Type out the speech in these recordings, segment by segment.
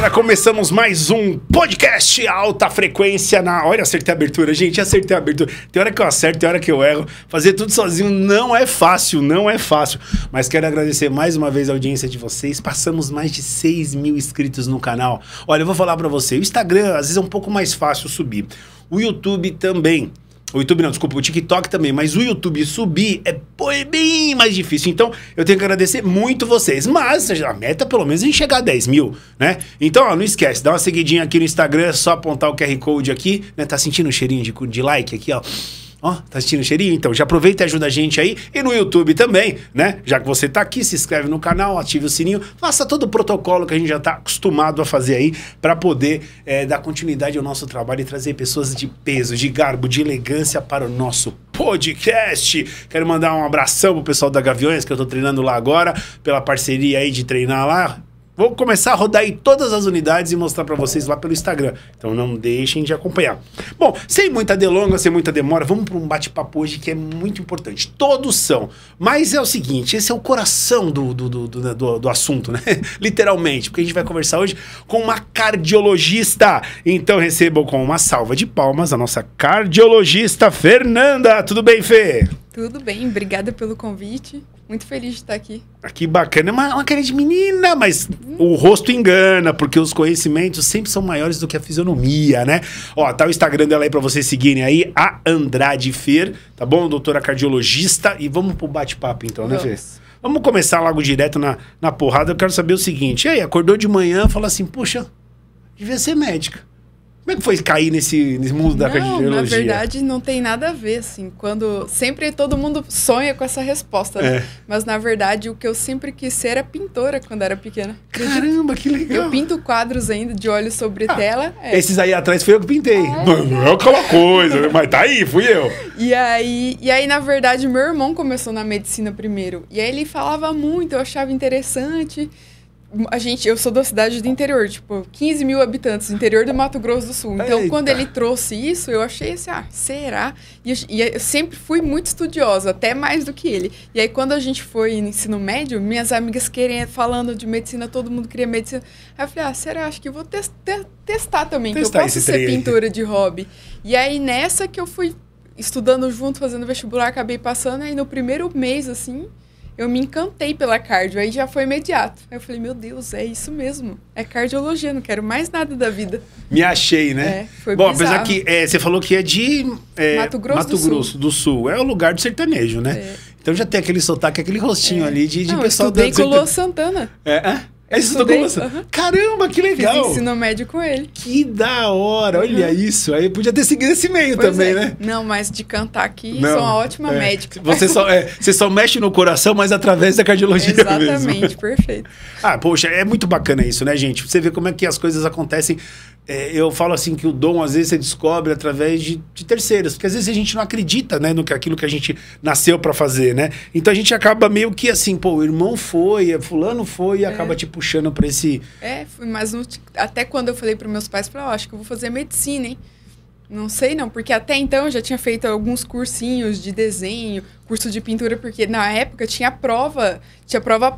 galera, começamos mais um podcast Alta Frequência na... Olha, acertei a abertura, gente, acertei a abertura. Tem hora que eu acerto, tem hora que eu erro. Fazer tudo sozinho não é fácil, não é fácil. Mas quero agradecer mais uma vez a audiência de vocês. Passamos mais de 6 mil inscritos no canal. Olha, eu vou falar pra você, o Instagram às vezes é um pouco mais fácil subir. O YouTube também. O YouTube não, desculpa, o TikTok também, mas o YouTube subir é bem mais difícil. Então, eu tenho que agradecer muito vocês. Mas a meta, pelo menos, é em chegar a 10 mil, né? Então, ó, não esquece, dá uma seguidinha aqui no Instagram, é só apontar o QR Code aqui, né? Tá sentindo o cheirinho de like aqui, ó? Ó, tá sentindo o cheirinho? Então, já aproveita e ajuda a gente aí. E no YouTube também, né? Já que você tá aqui, se inscreve no canal, ative o sininho. Faça todo o protocolo que a gente já tá acostumado a fazer aí para poder dar continuidade ao nosso trabalho e trazer pessoas de peso, de garbo, de elegância para o nosso podcast. Quero mandar um abração pro pessoal da Gaviões, que eu tô treinando lá agora, pela parceria aí de treinar lá. Vou começar a rodar aí todas as unidades e mostrar pra vocês lá pelo Instagram. Então não deixem de acompanhar. Bom, sem muita delonga, sem muita demora, vamos para um bate-papo hoje que é muito importante. Todos são. Mas é o seguinte, esse é o coração do assunto, né? Literalmente. Porque a gente vai conversar hoje com uma cardiologista. Então recebam com uma salva de palmas a nossa cardiologista Fernanda. Tudo bem, Fê? Tudo bem, obrigada pelo convite. Muito feliz de estar aqui. Que bacana, é uma cara de menina, mas o rosto engana, porque os conhecimentos sempre são maiores do que a fisionomia, né? Ó, tá o Instagram dela aí pra vocês seguirem aí, a Andrade Fer, tá bom? Doutora cardiologista. E vamos pro bate-papo então, né, Fê? Vamos começar logo direto na porrada. Eu quero saber o seguinte, e aí, acordou de manhã e falou assim, puxa, devia ser médica. Como é que foi cair nesse mundo da cardiologia? Na verdade, não tem nada a ver, assim. Sempre todo mundo sonha com essa resposta, né? Mas, na verdade, o que eu sempre quis ser era pintora quando era pequena. Caramba, que legal! Eu pinto quadros ainda de olho sobre tela. Esses aí atrás foi eu que pintei. Não é aquela coisa, mas tá aí, fui eu. E aí, na verdade, meu irmão começou na medicina primeiro. E aí ele falava muito, eu achava interessante. Eu sou da cidade do interior, tipo, 15 mil habitantes, interior do Mato Grosso do Sul. Então, quando ele trouxe isso, eu achei assim, será? E eu sempre fui muito estudiosa, até mais do que ele. E aí, quando a gente foi no ensino médio, minhas amigas falando de medicina, todo mundo queria medicina. Aí eu falei, será? Acho que vou testar também, que eu posso ser pintora de hobby. E aí, nessa que eu fui estudando junto, fazendo vestibular, acabei passando, aí no primeiro mês, assim... Eu me encantei pela cardio, aí já foi imediato. Aí eu falei, meu Deus, é isso mesmo. É cardiologia, não quero mais nada da vida. Me achei, né? Foi bom, bizarro. Apesar que você falou que é de Mato Grosso do Sul. É o lugar do sertanejo, né? Então já tem aquele sotaque, aquele rostinho ali de pessoal do... Eu estudei com o Lô Santana. Caramba, que legal! Fiz ensino médio com ele. Que da hora, olha isso. Aí podia ter seguido esse meio também, né? Não, mas de cantar aqui, sou uma ótima médica. Você só mexe no coração, mas através da cardiologia mesmo. Exatamente, perfeito. Poxa, é muito bacana isso, né, gente? Você vê como é que as coisas acontecem. Eu falo assim que o dom, às vezes, você descobre através de terceiros. Porque às vezes a gente não acredita, né, aquilo que a gente nasceu pra fazer, né? Então a gente acaba meio que assim, pô, o irmão foi, fulano foi e acaba te puxando pra esse... Mas até quando eu falei pros meus pais, eu falei, acho que eu vou fazer medicina, hein? Não sei não, porque até então eu já tinha feito alguns cursinhos de desenho, curso de pintura, porque na época tinha prova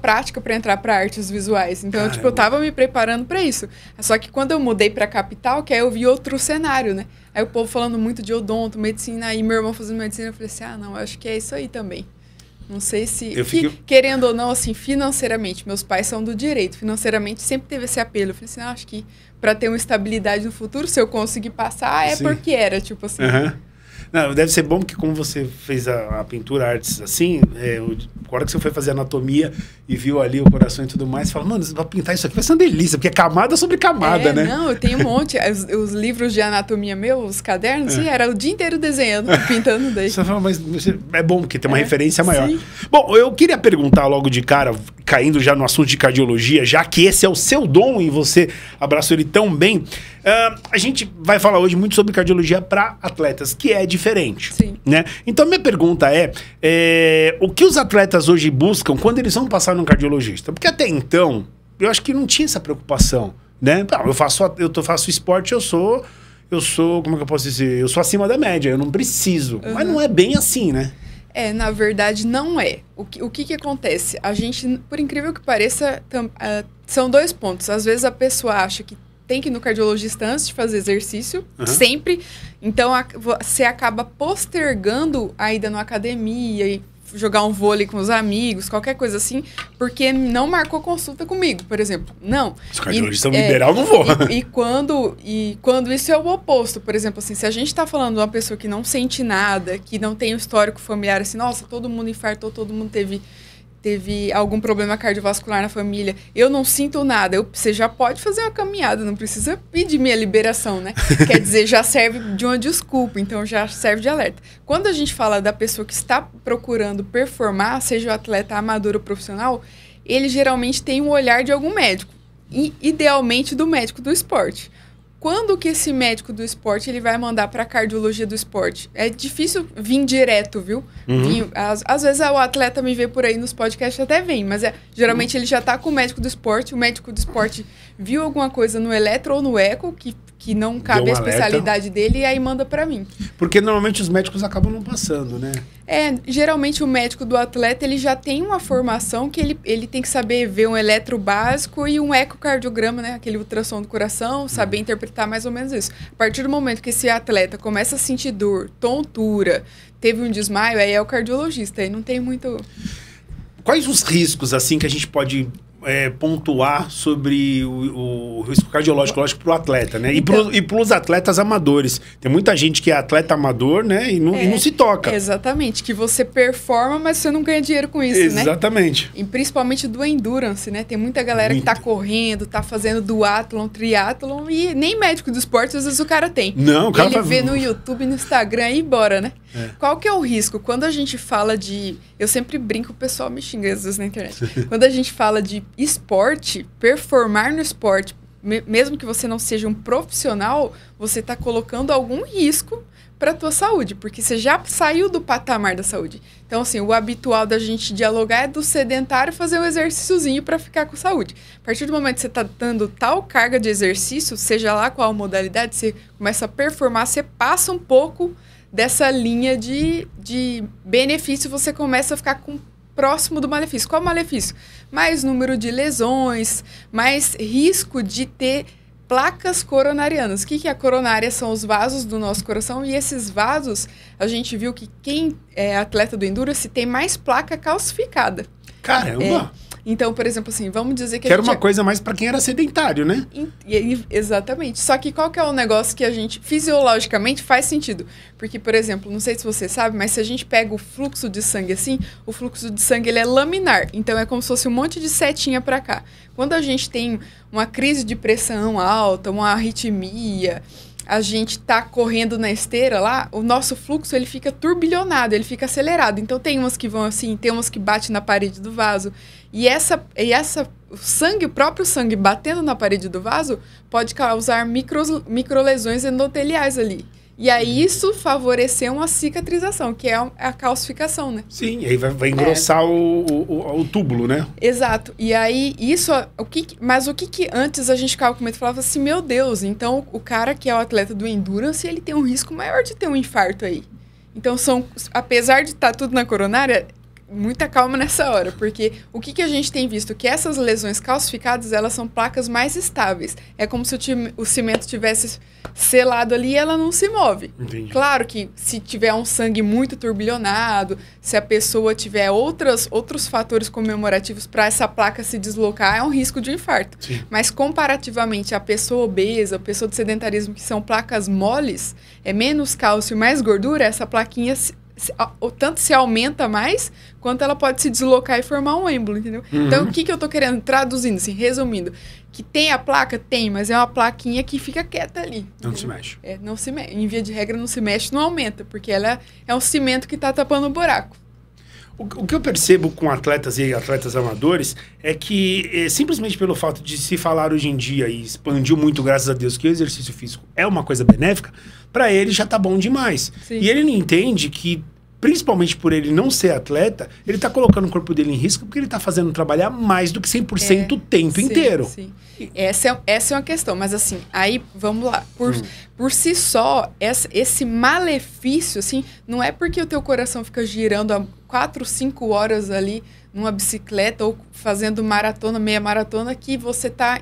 prática para entrar para artes visuais. Então, eu tava me preparando para isso. Só que quando eu mudei para capital, que aí eu vi outro cenário, né? Aí o povo falando muito de odonto, medicina, aí meu irmão fazendo medicina, eu falei assim, não, acho que é isso aí também. Não sei se... Querendo ou não, assim, financeiramente, meus pais são do direito, financeiramente sempre teve esse apelo. Eu falei assim, acho que para ter uma estabilidade no futuro, se eu conseguir passar, porque era, tipo assim. Não, deve ser bom porque como você fez a pintura, artes assim, agora que você foi fazer anatomia e viu ali o coração e tudo mais, você fala, mano, você vai pintar isso aqui, vai ser uma delícia, porque é camada sobre camada, né? Não, eu tenho um monte. Os livros de anatomia meus, os cadernos, era o dia inteiro desenhando, pintando daí. Você fala, mas é bom, porque tem uma referência maior. Sim. Bom, eu queria perguntar logo de cara, caindo já no assunto de cardiologia, já que esse é o seu dom e você abraçou ele tão bem, a gente vai falar hoje muito sobre cardiologia para atletas, que é diferente. Sim. Né? Então, minha pergunta é o que os atletas hoje buscam quando eles vão passar num cardiologista? Porque até então, eu acho que não tinha essa preocupação, né? Não, eu faço esporte, eu sou, como é que eu posso dizer? Eu sou acima da média, eu não preciso. Mas não é bem assim, né? Na verdade, não é. O que acontece? A gente, por incrível que pareça, são 2 pontos. Às vezes a pessoa acha que tem que ir no cardiologista antes de fazer exercício, sempre. Então, você acaba postergando a ida na academia e jogar um vôlei com os amigos, qualquer coisa assim, porque não marcou consulta comigo, por exemplo. Não. Se o cardiologista me liberar, eu não vou. E quando isso é o oposto, por exemplo, assim, se a gente tá falando de uma pessoa que não sente nada, que não tem um histórico familiar, assim, nossa, todo mundo infartou, todo mundo teve algum problema cardiovascular na família, eu não sinto nada, você já pode fazer uma caminhada, não precisa pedir minha liberação, né? Quer dizer, já serve de uma desculpa, então já serve de alerta. Quando a gente fala da pessoa que está procurando performar, seja o atleta amador ou profissional, ele geralmente tem um olhar de algum médico, e idealmente do médico do esporte. Quando que esse médico do esporte ele vai mandar para a cardiologia do esporte? É difícil vir direto, viu? Às vezes o atleta me vê por aí nos podcasts, até vem, mas geralmente ele já está com o médico do esporte viu alguma coisa no eletro ou no eco que não cabe a especialidade dele e aí manda para mim. Porque normalmente os médicos acabam não passando, né? Geralmente o médico do atleta ele já tem uma formação que ele tem que saber ver um eletro básico e um ecocardiograma, né? Aquele ultrassom do coração, saber interpretar mais ou menos isso. A partir do momento que esse atleta começa a sentir dor, tontura, teve um desmaio, aí é o cardiologista, aí não tem muito... Quais os riscos, assim, que a gente pode pontuar sobre o risco cardiológico, lógico, para o atleta, né? Então, e para os atletas amadores. Tem muita gente que é atleta amador, né? E não se toca. Exatamente. Que você performa, mas você não ganha dinheiro com isso, né? Exatamente. E principalmente do endurance, né? Tem muita galera que tá correndo, tá fazendo duatlon, triatlon e nem médico do esporte, às vezes o cara tem. Não, o cara Ele vê no YouTube, no Instagram e bora, né? Qual que é o risco? Quando a gente fala de... Eu sempre brinco, o pessoal me xinga às vezes na internet. Quando a gente fala de esporte, performar no esporte, mesmo que você não seja um profissional, você está colocando algum risco para a tua saúde, porque você já saiu do patamar da saúde. Então, assim, o habitual da gente dialogar é do sedentário fazer um exercíciozinho para ficar com saúde. A partir do momento que você está dando tal carga de exercício, seja lá qual modalidade, você começa a performar, você passa um pouco dessa linha de benefício, você começa a ficar próximo do malefício. Qual o malefício? Mais número de lesões, mais risco de ter placas coronarianas. O que é a coronária? São os vasos do nosso coração e esses vasos, a gente viu que quem é atleta do endurance tem mais placa calcificada. Caramba! Então, por exemplo, assim, vamos dizer que... era uma coisa mais para quem era sedentário, né? Exatamente. Só que qual que é o negócio que a gente, fisiologicamente, faz sentido? Porque, por exemplo, não sei se você sabe, mas se a gente pega o fluxo de sangue assim, o fluxo de sangue ele é laminar. Então, é como se fosse um monte de setinha para cá. Quando a gente tem uma crise de pressão alta, uma arritmia... a gente tá correndo na esteira lá, o nosso fluxo ele fica turbilhonado, ele fica acelerado. Então tem umas que vão assim, tem umas que batem na parede do vaso. E o próprio sangue batendo na parede do vaso pode causar microlesões endoteliais ali. E aí isso favorecer uma cicatrização, que é a calcificação, né? Sim, e aí vai engrossar o túbulo, né? Exato. E aí isso, mas o que antes a gente ficava com medo, falava assim, meu Deus, então o cara que é o atleta do endurance, ele tem um risco maior de ter um infarto aí. Então apesar de estar tudo na coronária, muita calma nessa hora, porque o que a gente tem visto? Que essas lesões calcificadas, elas são placas mais estáveis. É como se o cimento tivesse selado ali e ela não se move. Entendi. Claro que se tiver um sangue muito turbilhonado, se a pessoa tiver outros fatores comemorativos para essa placa se deslocar, é um risco de infarto. Sim. Mas comparativamente a pessoa obesa, a pessoa de sedentarismo, que são placas moles, é menos cálcio e mais gordura, essa plaquinha tanto se aumenta mais, quanto ela pode se deslocar e formar um êmbolo, entendeu? Uhum. Então, o que eu tô querendo? Traduzindo, assim, resumindo. Que tem a placa? Tem, mas é uma plaquinha que fica quieta ali. Não se mexe. Não se mexe. Em via de regra, não se mexe, não aumenta, porque ela é um cimento que tá tapando o buraco. O que eu percebo com atletas e atletas amadores é que, simplesmente pelo fato de se falar hoje em dia, e expandiu muito, graças a Deus, que o exercício físico é uma coisa benéfica, para ele já tá bom demais. Sim. E ele não entende que principalmente por ele não ser atleta, ele tá colocando o corpo dele em risco porque ele tá fazendo trabalhar mais do que 100% o tempo inteiro. Sim. Essa é uma questão, mas assim, aí vamos lá. Por si só, esse malefício, assim, não é porque o teu coração fica girando há 4, 5 horas ali numa bicicleta ou fazendo maratona, meia maratona, que você tá,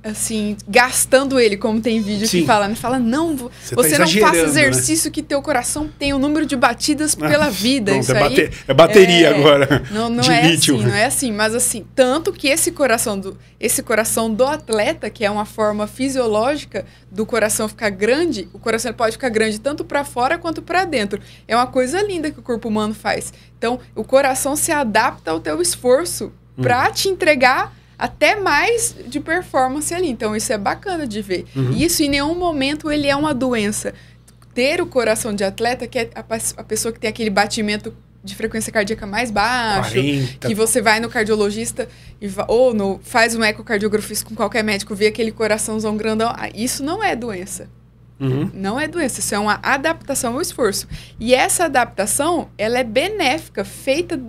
assim, gastando ele, como tem vídeo que fala, né? Fala, não, você não faça exercício, né? Que teu coração tem o número de batidas pela vida. Pronto, isso é bateria agora. Não de é lítio. assim, não é assim. Mas assim, tanto que esse coração do atleta, que é uma forma fisiológica do coração ficar grande, o coração pode ficar grande tanto para fora quanto para dentro. É uma coisa linda que o corpo humano faz. Então, o coração se adapta ao teu esforço para te entregar até mais de performance ali. Então, isso é bacana de ver. E isso, em nenhum momento, ele é uma doença. Ter o coração de atleta, que é a pessoa que tem aquele batimento de frequência cardíaca mais baixo, 40. Que você vai no cardiologista ou faz um ecocardiografista com qualquer médico, vê aquele coraçãozão grandão. Isso não é doença. Não é doença, isso é uma adaptação ao esforço. E essa adaptação, ela é benéfica, feita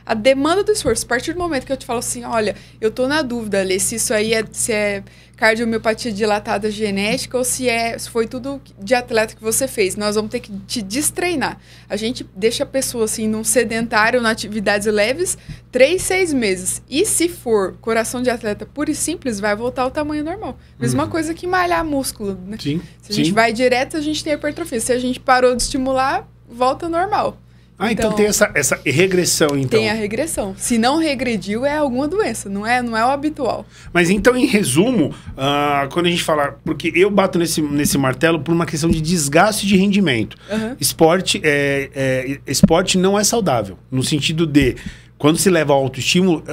a demanda do esforço. A partir do momento que eu te falo assim, olha, eu tô na dúvida, Lê, se isso aí se é cardiomiopatia dilatada genética ou se foi tudo de atleta que você fez. Nós vamos ter que te destreinar. A gente deixa a pessoa assim num sedentário, em atividades leves, 3, 6 meses. E se for coração de atleta puro e simples, vai voltar ao tamanho normal. Mesma coisa que malhar músculo, né? Sim. Se a gente vai direto, a gente tem hipertrofia. Se a gente parou de estimular, volta ao normal. Então tem essa regressão, então. Tem a regressão. Se não regrediu, é alguma doença, não é o habitual. Mas então, em resumo, quando a gente fala... Porque eu bato nesse martelo por uma questão de desgaste de rendimento. Esporte não é saudável, no sentido de... Quando se leva ao autoestímulo,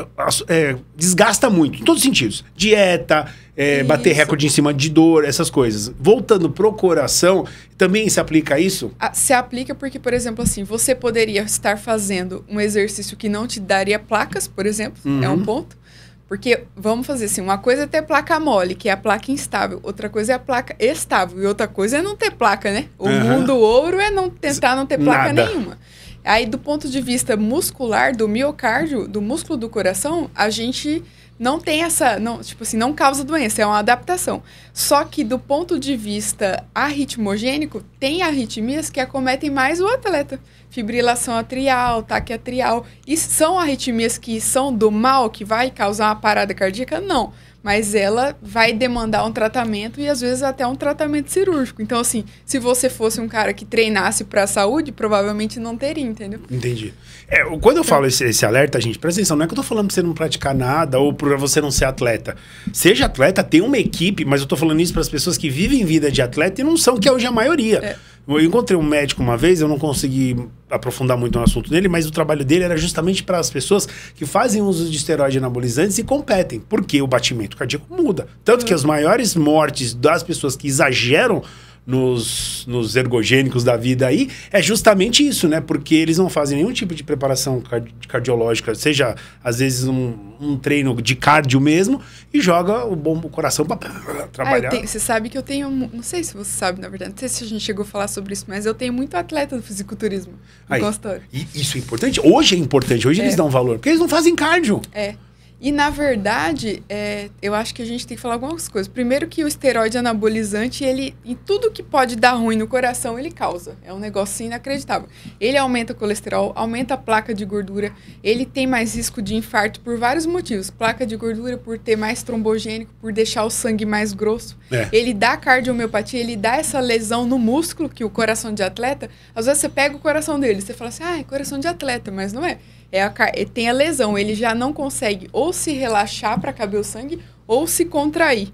desgasta muito, em todos os sentidos. Dieta, bater recorde em cima de dor, essas coisas. Voltando pro coração, também se aplica isso? Se aplica porque, por exemplo, assim, você poderia estar fazendo um exercício que não te daria placas, por exemplo, é um ponto. Porque, vamos fazer assim, uma coisa é ter placa mole, que é a placa instável. Outra coisa é a placa estável. E outra coisa é não ter placa, né? O mundo ouro é tentar não ter placa nenhuma. Aí, do ponto de vista muscular, do miocárdio, do músculo do coração, a gente não tem não causa doença, é uma adaptação. Só que, do ponto de vista arritmogênico, tem arritmias que acometem mais o atleta. Fibrilação atrial, ataque atrial. E são arritmias que são do mal, que vai causar uma parada cardíaca? Não. Mas ela vai demandar um tratamento e, às vezes, até um tratamento cirúrgico. Então, assim, se você fosse um cara que treinasse para a saúde, provavelmente não teria, entendeu? Entendi. Quando eu falo esse alerta, gente, presta atenção, não é que eu tô falando pra você não praticar nada ou pra você não ser atleta. Seja atleta, tem uma equipe, mas eu tô falando isso para as pessoas que vivem vida de atleta e não são, que é hoje a maioria. Eu encontrei um médico uma vez, eu não consegui aprofundar muito no assunto dele, mas o trabalho dele era justamente para as pessoas que fazem uso de esteroides anabolizantes e competem, porque o batimento cardíaco muda. Tanto que as maiores mortes das pessoas que exageram nos ergogênicos da vida aí, é justamente isso, né? Porque eles não fazem nenhum tipo de preparação cardiológica, seja, às vezes, um treino de cardio mesmo, e joga o coração para trabalhar. Você sabe que eu tenho... Não sei se você sabe, na verdade, não sei se a gente chegou a falar sobre isso, mas eu tenho muito atleta do fisiculturismo no consultório. E isso é importante? Hoje é importante, hoje eles dão valor, porque eles não fazem cardio. E, na verdade, eu acho que a gente tem que falar algumas coisas. Primeiro que o esteroide anabolizante, ele, em tudo que pode dar ruim no coração, ele causa. É um negócio inacreditável. Ele aumenta o colesterol, aumenta a placa de gordura, ele tem mais risco de infarto por vários motivos. Placa de gordura por ter mais trombogênico, por deixar o sangue mais grosso. Ele dá cardiomeopatia, ele dá essa lesão no músculo, que o coração de atleta... Às vezes você pega o coração dele, você fala assim, é coração de atleta, mas não é. Tem a lesão, ele já não consegue ou se relaxar para caber o sangue ou se contrair.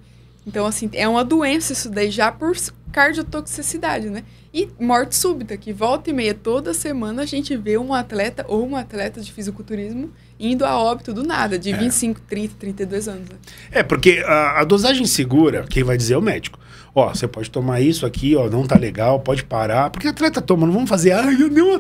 Então, assim, é uma doença isso daí já por cardiotoxicidade, né? E morte súbita, que volta e meia, toda semana a gente vê um atleta ou uma atleta de fisiculturismo indo a óbito do nada, de 25, 30, 32 anos. Né? Porque a dosagem segura, quem vai dizer é o médico. Você pode tomar isso aqui, não tá legal, pode parar. Porque atleta toma, não vamos fazer...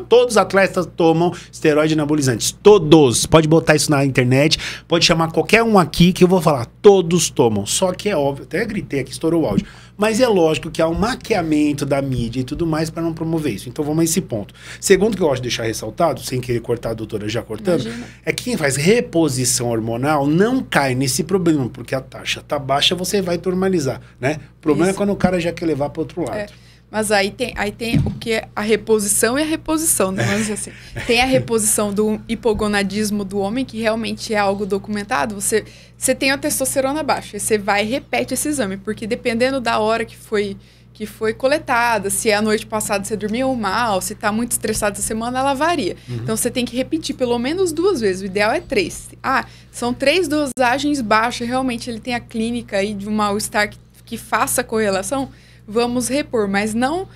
todos os atletas tomam esteroide anabolizantes. Todos. Pode botar isso na internet, pode chamar qualquer um aqui que eu vou falar. Todos tomam. Só que é óbvio, até gritei aqui, estourou o áudio. Mas é lógico que há um maquiamento da mídia e tudo mais para não promover isso. Então vamos a esse ponto. Segundo que eu gosto de deixar ressaltado, sem querer cortar a doutora já cortando, é que quem faz reposição hormonal não cai nesse problema, porque a taxa tá baixa, você vai normalizar, né? O problema é quando o cara já quer levar para outro lado. Mas aí tem o que é a reposição e a reposição, né? Vamos dizer assim. Tem a reposição do hipogonadismo do homem, que realmente é algo documentado. Você tem a testosterona baixa, você vai e repete esse exame, porque dependendo da hora que foi coletada, se a noite passada você dormiu mal, se está muito estressado essa semana, ela varia. Então você tem que repetir pelo menos 2 vezes, o ideal é 3. São 3 dosagens baixas, realmente ele tem a clínica aí de um mal-estar que faça correlação, vamos repor, mas não...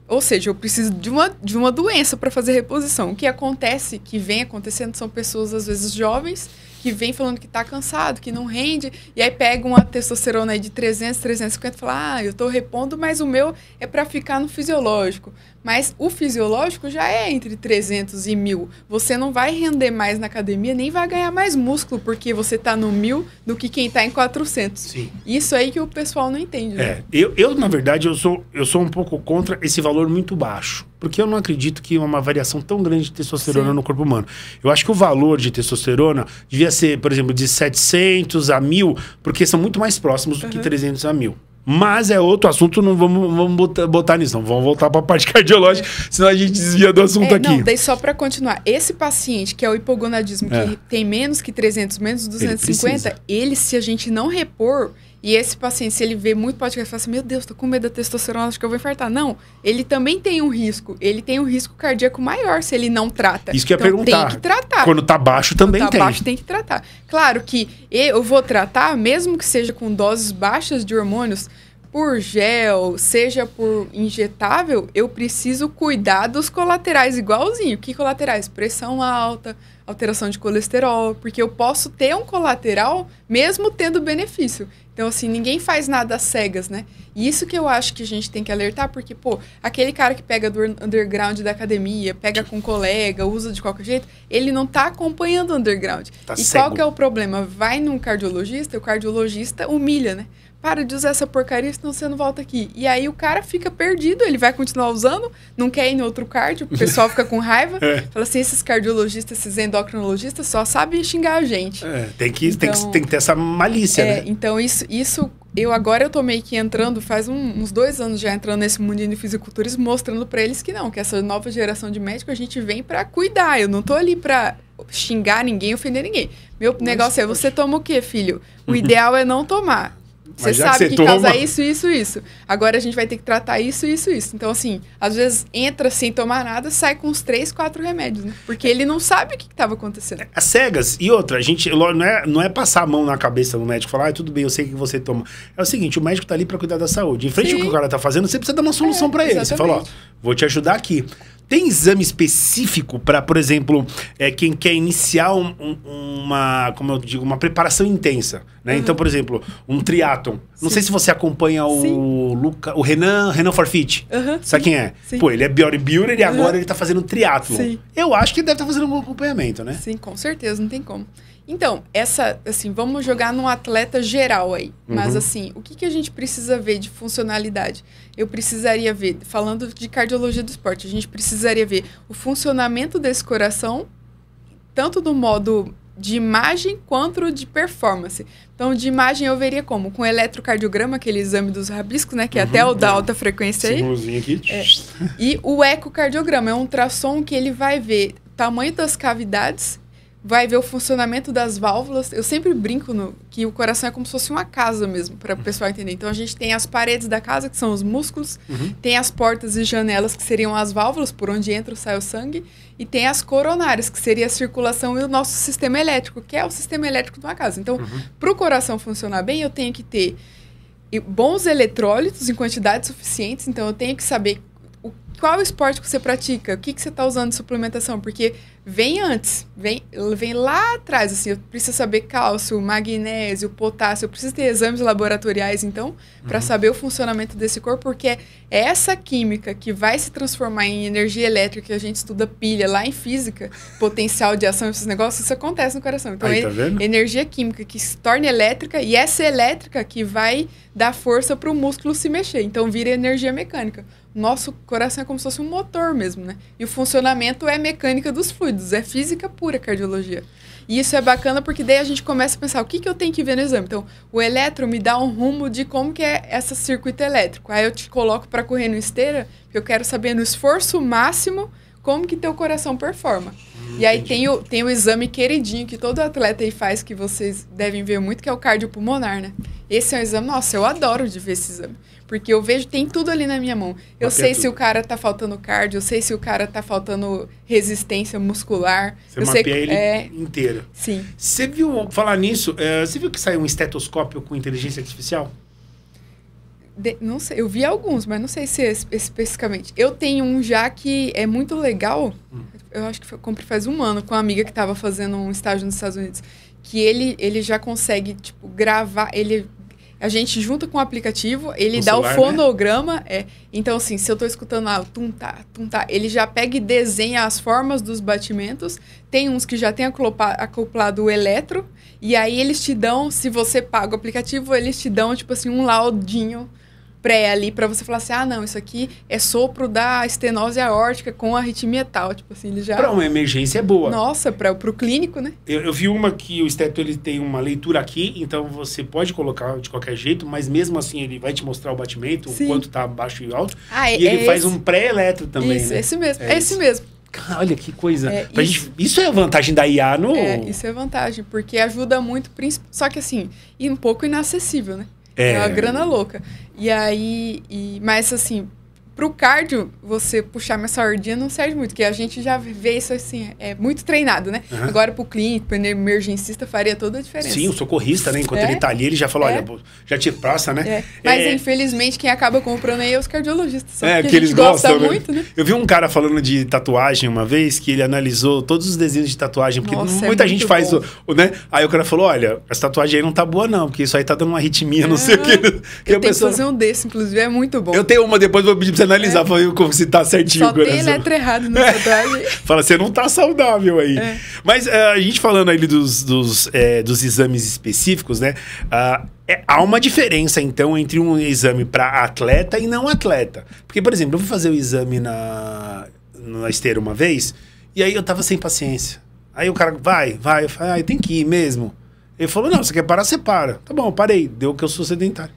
Ou seja, eu preciso de uma doença para fazer reposição. O que acontece, que vem acontecendo, são pessoas, às vezes, jovens, que vem falando que está cansado, que não rende, e aí pegam uma testosterona aí de 300, 350 e falam, eu estou repondo, mas o meu é para ficar no fisiológico. Mas o fisiológico já é entre 300 e 1.000. Você não vai render mais na academia, nem vai ganhar mais músculo, porque você está no 1.000 do que quem está em 400. Sim. Isso aí que o pessoal não entende. Né? Eu, na verdade, eu sou um pouco contra esse valor muito baixo. Porque eu não acredito que uma variação tão grande de testosterona no corpo humano. Eu acho que o valor de testosterona devia ser, por exemplo, de 700 a 1.000, porque são muito mais próximos do que 300 a 1.000. Mas é outro assunto, não vamos botar nisso, não. Vamos voltar para a parte cardiológica, senão a gente desvia do assunto aqui. Não, daí só para continuar. Esse paciente, que é o hipogonadismo, que tem menos que 300, menos 250, ele se a gente não repor... E esse paciente, se ele vê muito podcast, fala assim, meu Deus, tô com medo da testosterona, acho que eu vou infartar. Não, ele também tem um risco. Ele tem um risco cardíaco maior se ele não trata. Isso que eu ia perguntar. Tem que tratar. Quando tá baixo também tem. Quando tá baixo tem que tratar. Claro que eu vou tratar, mesmo que seja com doses baixas de hormônios, por gel, seja por injetável, eu preciso cuidar dos colaterais igualzinho. Que colaterais? Pressão alta, alteração de colesterol, porque eu posso ter um colateral mesmo tendo benefício. Então, assim, ninguém faz nada às cegas, né? E isso que eu acho que a gente tem que alertar, porque, aquele cara que pega do underground da academia, pega com um colega, usa de qualquer jeito, ele não tá acompanhando o underground. Tá e cego. qual que é o problema? Vai num cardiologista, o cardiologista humilha, né? Para de usar essa porcaria, senão você não volta aqui. E aí o cara fica perdido, ele vai continuar usando, não quer ir no outro cardio, o pessoal fica com raiva. Fala assim, esses cardiologistas, esses endocrinologistas só sabem xingar a gente. Tem que ter essa malícia, né? Então isso eu tô meio que entrando, faz uns 2 anos já entrando nesse mundinho de fisiculturismo, mostrando pra eles que não, que essa nova geração de médicos a gente vem pra cuidar, eu não tô ali pra xingar ninguém, ofender ninguém. Meu negócio é, você toma o quê, filho? O ideal é não tomar. Você sabe que causa isso. Agora a gente vai ter que tratar isso. Então, assim, às vezes entra sem tomar nada, sai com uns 3, 4 remédios, né? Porque ele não sabe o que estava acontecendo. As cegas. E outra, a gente não é passar a mão na cabeça do médico e falar, tudo bem, eu sei o que você toma. É o seguinte, o médico tá ali para cuidar da saúde. Em frente ao que o cara tá fazendo, você precisa dar uma solução para ele. Você fala, vou te ajudar aqui. Tem exame específico para, por exemplo, quem quer iniciar uma preparação intensa, né? Então, por exemplo, um triatlon. Não sei se você acompanha o Renan Forfit. Sabe quem é? Sim. Ele é bodybuilder e agora ele tá fazendo triatlon. Eu acho que ele deve estar fazendo um acompanhamento, né? Sim, com certeza, não tem como. Então, vamos jogar num atleta geral aí. Mas, assim, o que a gente precisa ver de funcionalidade? Eu precisaria ver, falando de cardiologia do esporte, a gente precisaria ver o funcionamento desse coração, tanto do modo de imagem quanto de performance. Então, de imagem eu veria como? Com eletrocardiograma, aquele exame dos rabiscos, né? Que é até o da alta frequência aí. Aqui. E o ecocardiograma é um ultrassom que ele vai ver o tamanho das cavidades, vai ver o funcionamento das válvulas. Eu sempre brinco que o coração é como se fosse uma casa mesmo, para o pessoal entender. Então, a gente tem as paredes da casa, que são os músculos, tem as portas e janelas, que seriam as válvulas, por onde entra ou sai o sangue, e tem as coronárias, que seria a circulação e o nosso sistema elétrico, que é o sistema elétrico de uma casa. Então, para o coração funcionar bem, eu tenho que ter bons eletrólitos em quantidades suficientes, então eu tenho que saber qual esporte que você pratica? O que você está usando de suplementação? Porque vem antes, vem lá atrás, assim, eu preciso saber cálcio, magnésio, potássio, eu preciso ter exames laboratoriais, então, para saber o funcionamento desse corpo, porque é essa química que vai se transformar em energia elétrica, que a gente estuda pilha lá em física, potencial de ação, esses negócios, isso acontece no coração. Então, aí, tá vendo? Energia química que se torna elétrica, e essa elétrica que vai dar força para o músculo se mexer, então vira energia mecânica. Nosso coração é como se fosse um motor mesmo, né? E o funcionamento é mecânica dos fluidos, é física pura, cardiologia. E isso é bacana porque daí a gente começa a pensar, o que eu tenho que ver no exame? Então, o eletro me dá um rumo de como que é esse circuito elétrico. Aí eu te coloco para correr no esteira, porque eu quero saber no esforço máximo como que teu coração performa. E aí tem o exame queridinho que todo atleta aí faz, que vocês devem ver muito, que é o cardiopulmonar, né? Esse é um exame, nossa, eu adoro de ver esse exame. Porque eu vejo, tem tudo ali na minha mão. Eu sei se o cara tá faltando cardio, eu sei se o cara tá faltando resistência muscular. Você mapeia ele inteiro. Sim. Você viu, falar nisso, você viu que saiu um estetoscópio com inteligência artificial? Não sei, eu vi alguns, mas não sei se é especificamente. Eu tenho um já que é muito legal, eu acho que eu comprei faz um ano, com uma amiga que estava fazendo um estágio nos Estados Unidos, que ele já consegue, tipo, gravar, a gente junta com o aplicativo, ele dá celular, o fonograma, né? Então, assim, se eu tô escutando lá, tum-tá, ele já pega e desenha as formas dos batimentos. Tem uns que já tem acoplado o eletro, e aí eles te dão, se você paga o aplicativo, eles te dão, tipo assim, um laudinho pré ali pra você falar assim, não, isso aqui é sopro da estenose aórtica com arritmia tal, tipo assim, ele já... Pra uma emergência é boa. Nossa, pro clínico, né? Eu vi uma que o esteto, ele tem uma leitura aqui, então você pode colocar de qualquer jeito, mas mesmo assim ele vai te mostrar o batimento, o quanto tá baixo e alto, e ele faz um pré-eletro também, isso, né? Esse mesmo, esse mesmo. Olha que coisa. Isso é a vantagem da IA no... isso é vantagem, porque ajuda muito, só que assim, e um pouco inacessível, né? É uma grana louca. E aí, mas assim, pro cardio, você puxar minha sardinha não serve muito, porque a gente já vê isso assim, é muito treinado, né? Agora pro clínico, pro emergencista, faria toda a diferença. Sim, o socorrista, né? Enquanto ele tá ali, ele já falou, olha, já te passa, né? Mas infelizmente quem acaba comprando aí é os cardiologistas. Só que eles gostam muito, né? Eu vi um cara falando de tatuagem uma vez, que ele analisou todos os desenhos de tatuagem, porque muita gente faz né? Aí o cara falou, olha, essa tatuagem aí não tá boa não, porque isso aí tá dando uma arritmia, não sei o que. Eu tenho que fazer um desse, inclusive, é muito bom. Eu tenho uma, depois vou pedir pra você analisar, pra ver se tá certinho. Só tem letra errada na tatuagem. Fala, você não tá saudável aí. Mas a gente falando aí dos exames específicos, né? Há uma diferença, então, entre um exame para atleta e não atleta. Porque, por exemplo, eu fui fazer o exame na esteira uma vez, e aí eu tava sem paciência. Aí o cara, vai. Eu falei, tem que ir mesmo. Ele falou, não, você quer parar, você para. Tá bom, eu parei. Deu que eu sou sedentário.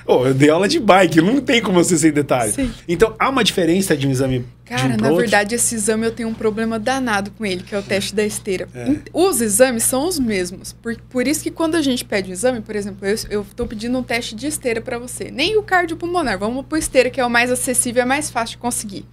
Eu dei aula de bike, não tem como você ser detalhe. Sim. Então, há uma diferença de um exame Cara, na verdade, esse exame eu tenho um problema danado com ele, que é o teste da esteira. Os exames são os mesmos. Por isso que quando a gente pede um exame, por exemplo, eu tô pedindo um teste de esteira para você. Nem o cardiopulmonar, vamos pro esteira, que é o mais acessível, é mais fácil de conseguir.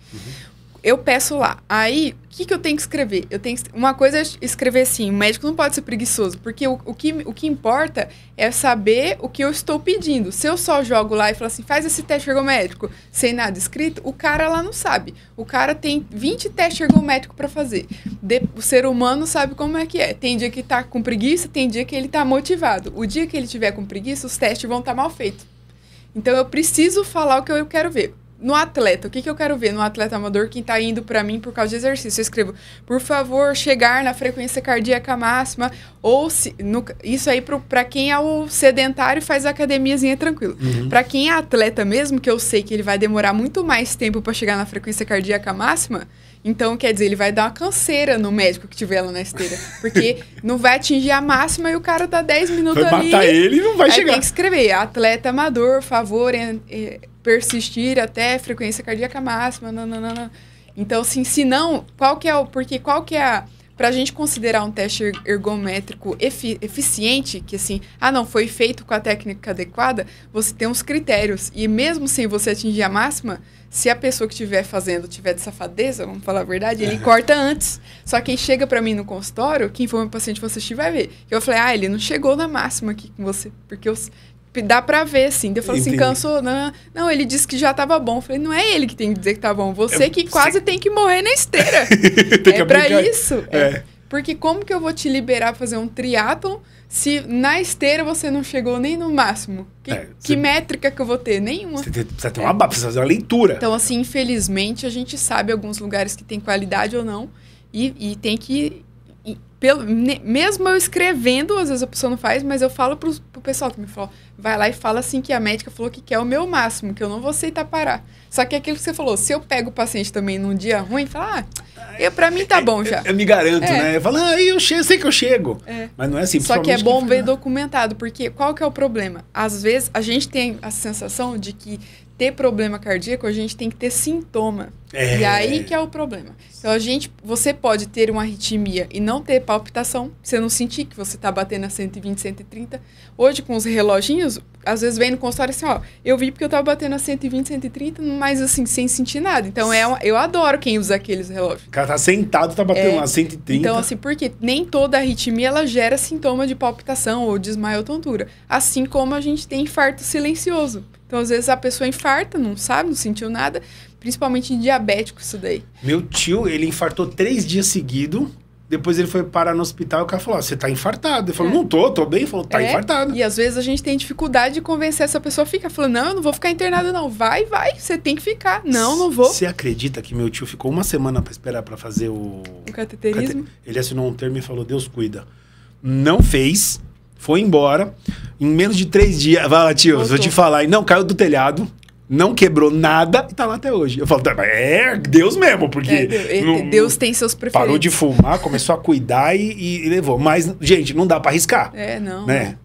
Eu peço lá. Aí, o que eu tenho que escrever? Uma coisa é escrever assim, o médico não pode ser preguiçoso, porque o que importa é saber o que eu estou pedindo. Se eu só jogo lá e falo assim, faz esse teste ergométrico sem nada escrito, o cara lá não sabe. O cara tem 20 testes ergométricos para fazer. O ser humano sabe como é que é. Tem dia que tá com preguiça, tem dia que ele tá motivado. O dia que ele tiver com preguiça, os testes vão estar mal feitos. Então, eu preciso falar o que eu quero ver. No atleta, o que eu quero ver no atleta amador, quem tá indo pra mim por causa de exercício? Eu escrevo, por favor, chegar na frequência cardíaca máxima, ou isso aí pra quem é o sedentário e faz academiazinha tranquilo. Pra quem é atleta mesmo, que eu sei que ele vai demorar muito mais tempo pra chegar na frequência cardíaca máxima, então, quer dizer, ele vai dar uma canseira no médico que tiver lá na esteira. Porque não vai atingir a máxima e o cara tá 10 minutos ali. Vai matar ele e não vai chegar. Tem que escrever, atleta amador, favor, persistir até frequência cardíaca máxima, não. Então, assim, se não, qual que é a... Pra gente considerar um teste ergométrico eficiente, que assim, não foi feito com a técnica adequada, você tem uns critérios. E mesmo sem você atingir a máxima, se a pessoa que estiver fazendo tiver de safadeza, vamos falar a verdade, ele corta antes. Só quem chega pra mim no consultório, quem for meu paciente for assistir, vai ver. Eu falei, ele não chegou na máxima aqui com você, porque eu dá pra ver, assim. Eu falei assim, Entendi. cansou? Não, ele disse que já tava bom. Eu falei, não é ele que tem que dizer que tá bom. Você que quase tem que morrer na esteira. Tem que É pra brincar. isso. Porque como que eu vou te liberar pra fazer um triatlon se na esteira você não chegou nem no máximo? Que métrica que eu vou ter? Nenhuma. Você precisa ter precisa fazer uma leitura. Então, assim, infelizmente, a gente sabe alguns lugares que tem qualidade ou não. E tem que... mesmo eu escrevendo, às vezes a pessoa não faz, mas eu falo pro pessoal que me fala, vai lá e fala assim que a médica falou que quer o meu máximo, que eu não vou aceitar parar. Só que é aquilo que você falou, se eu pego o paciente também num dia ruim, fala, pra mim tá bom já. Eu me garanto, né? Eu falo, eu sei que eu chego. Mas não é assim. Só que é bom ver documentado, porque qual que é o problema? Às vezes, a gente tem a sensação de que ter problema cardíaco, a gente tem que ter sintoma. E aí que é o problema. Então, você pode ter uma arritmia e não ter palpitação, você não sentir que você tá batendo a 120, 130. Hoje, com os reloginhos, às vezes vem no consultório assim, eu vi porque eu tava batendo a 120, 130, mas assim, sem sentir nada. Então, eu adoro quem usa aqueles relógios. O cara tá sentado, tá batendo lá 130. Então, assim, porque nem toda arritmia, ela gera sintoma de palpitação ou desmaio ou tontura. Assim como a gente tem infarto silencioso. Então, às vezes, a pessoa infarta, não sabe, não sentiu nada, principalmente em diabético isso daí. Meu tio, ele infartou 3 dias seguidos, depois ele foi parar no hospital e o cara falou, você tá infartado. Ele falou, não tô bem. Ele falou, tá infartado. E às vezes a gente tem dificuldade de convencer essa pessoa, fica falando, não, eu não vou ficar internado não. Vai, você tem que ficar. Não vou. Você acredita que meu tio ficou uma semana pra esperar pra fazer o cateterismo? Ele assinou um termo e falou, Deus cuida. Não fez, foi embora, em menos de 3 dias, vai lá tio, vou te falar, e não caiu do telhado, não quebrou nada e tá lá até hoje. Eu falo, Deus mesmo, porque... Deus tem seus preferidos. Parou de fumar, começou a cuidar e levou. Mas, gente, não dá pra arriscar.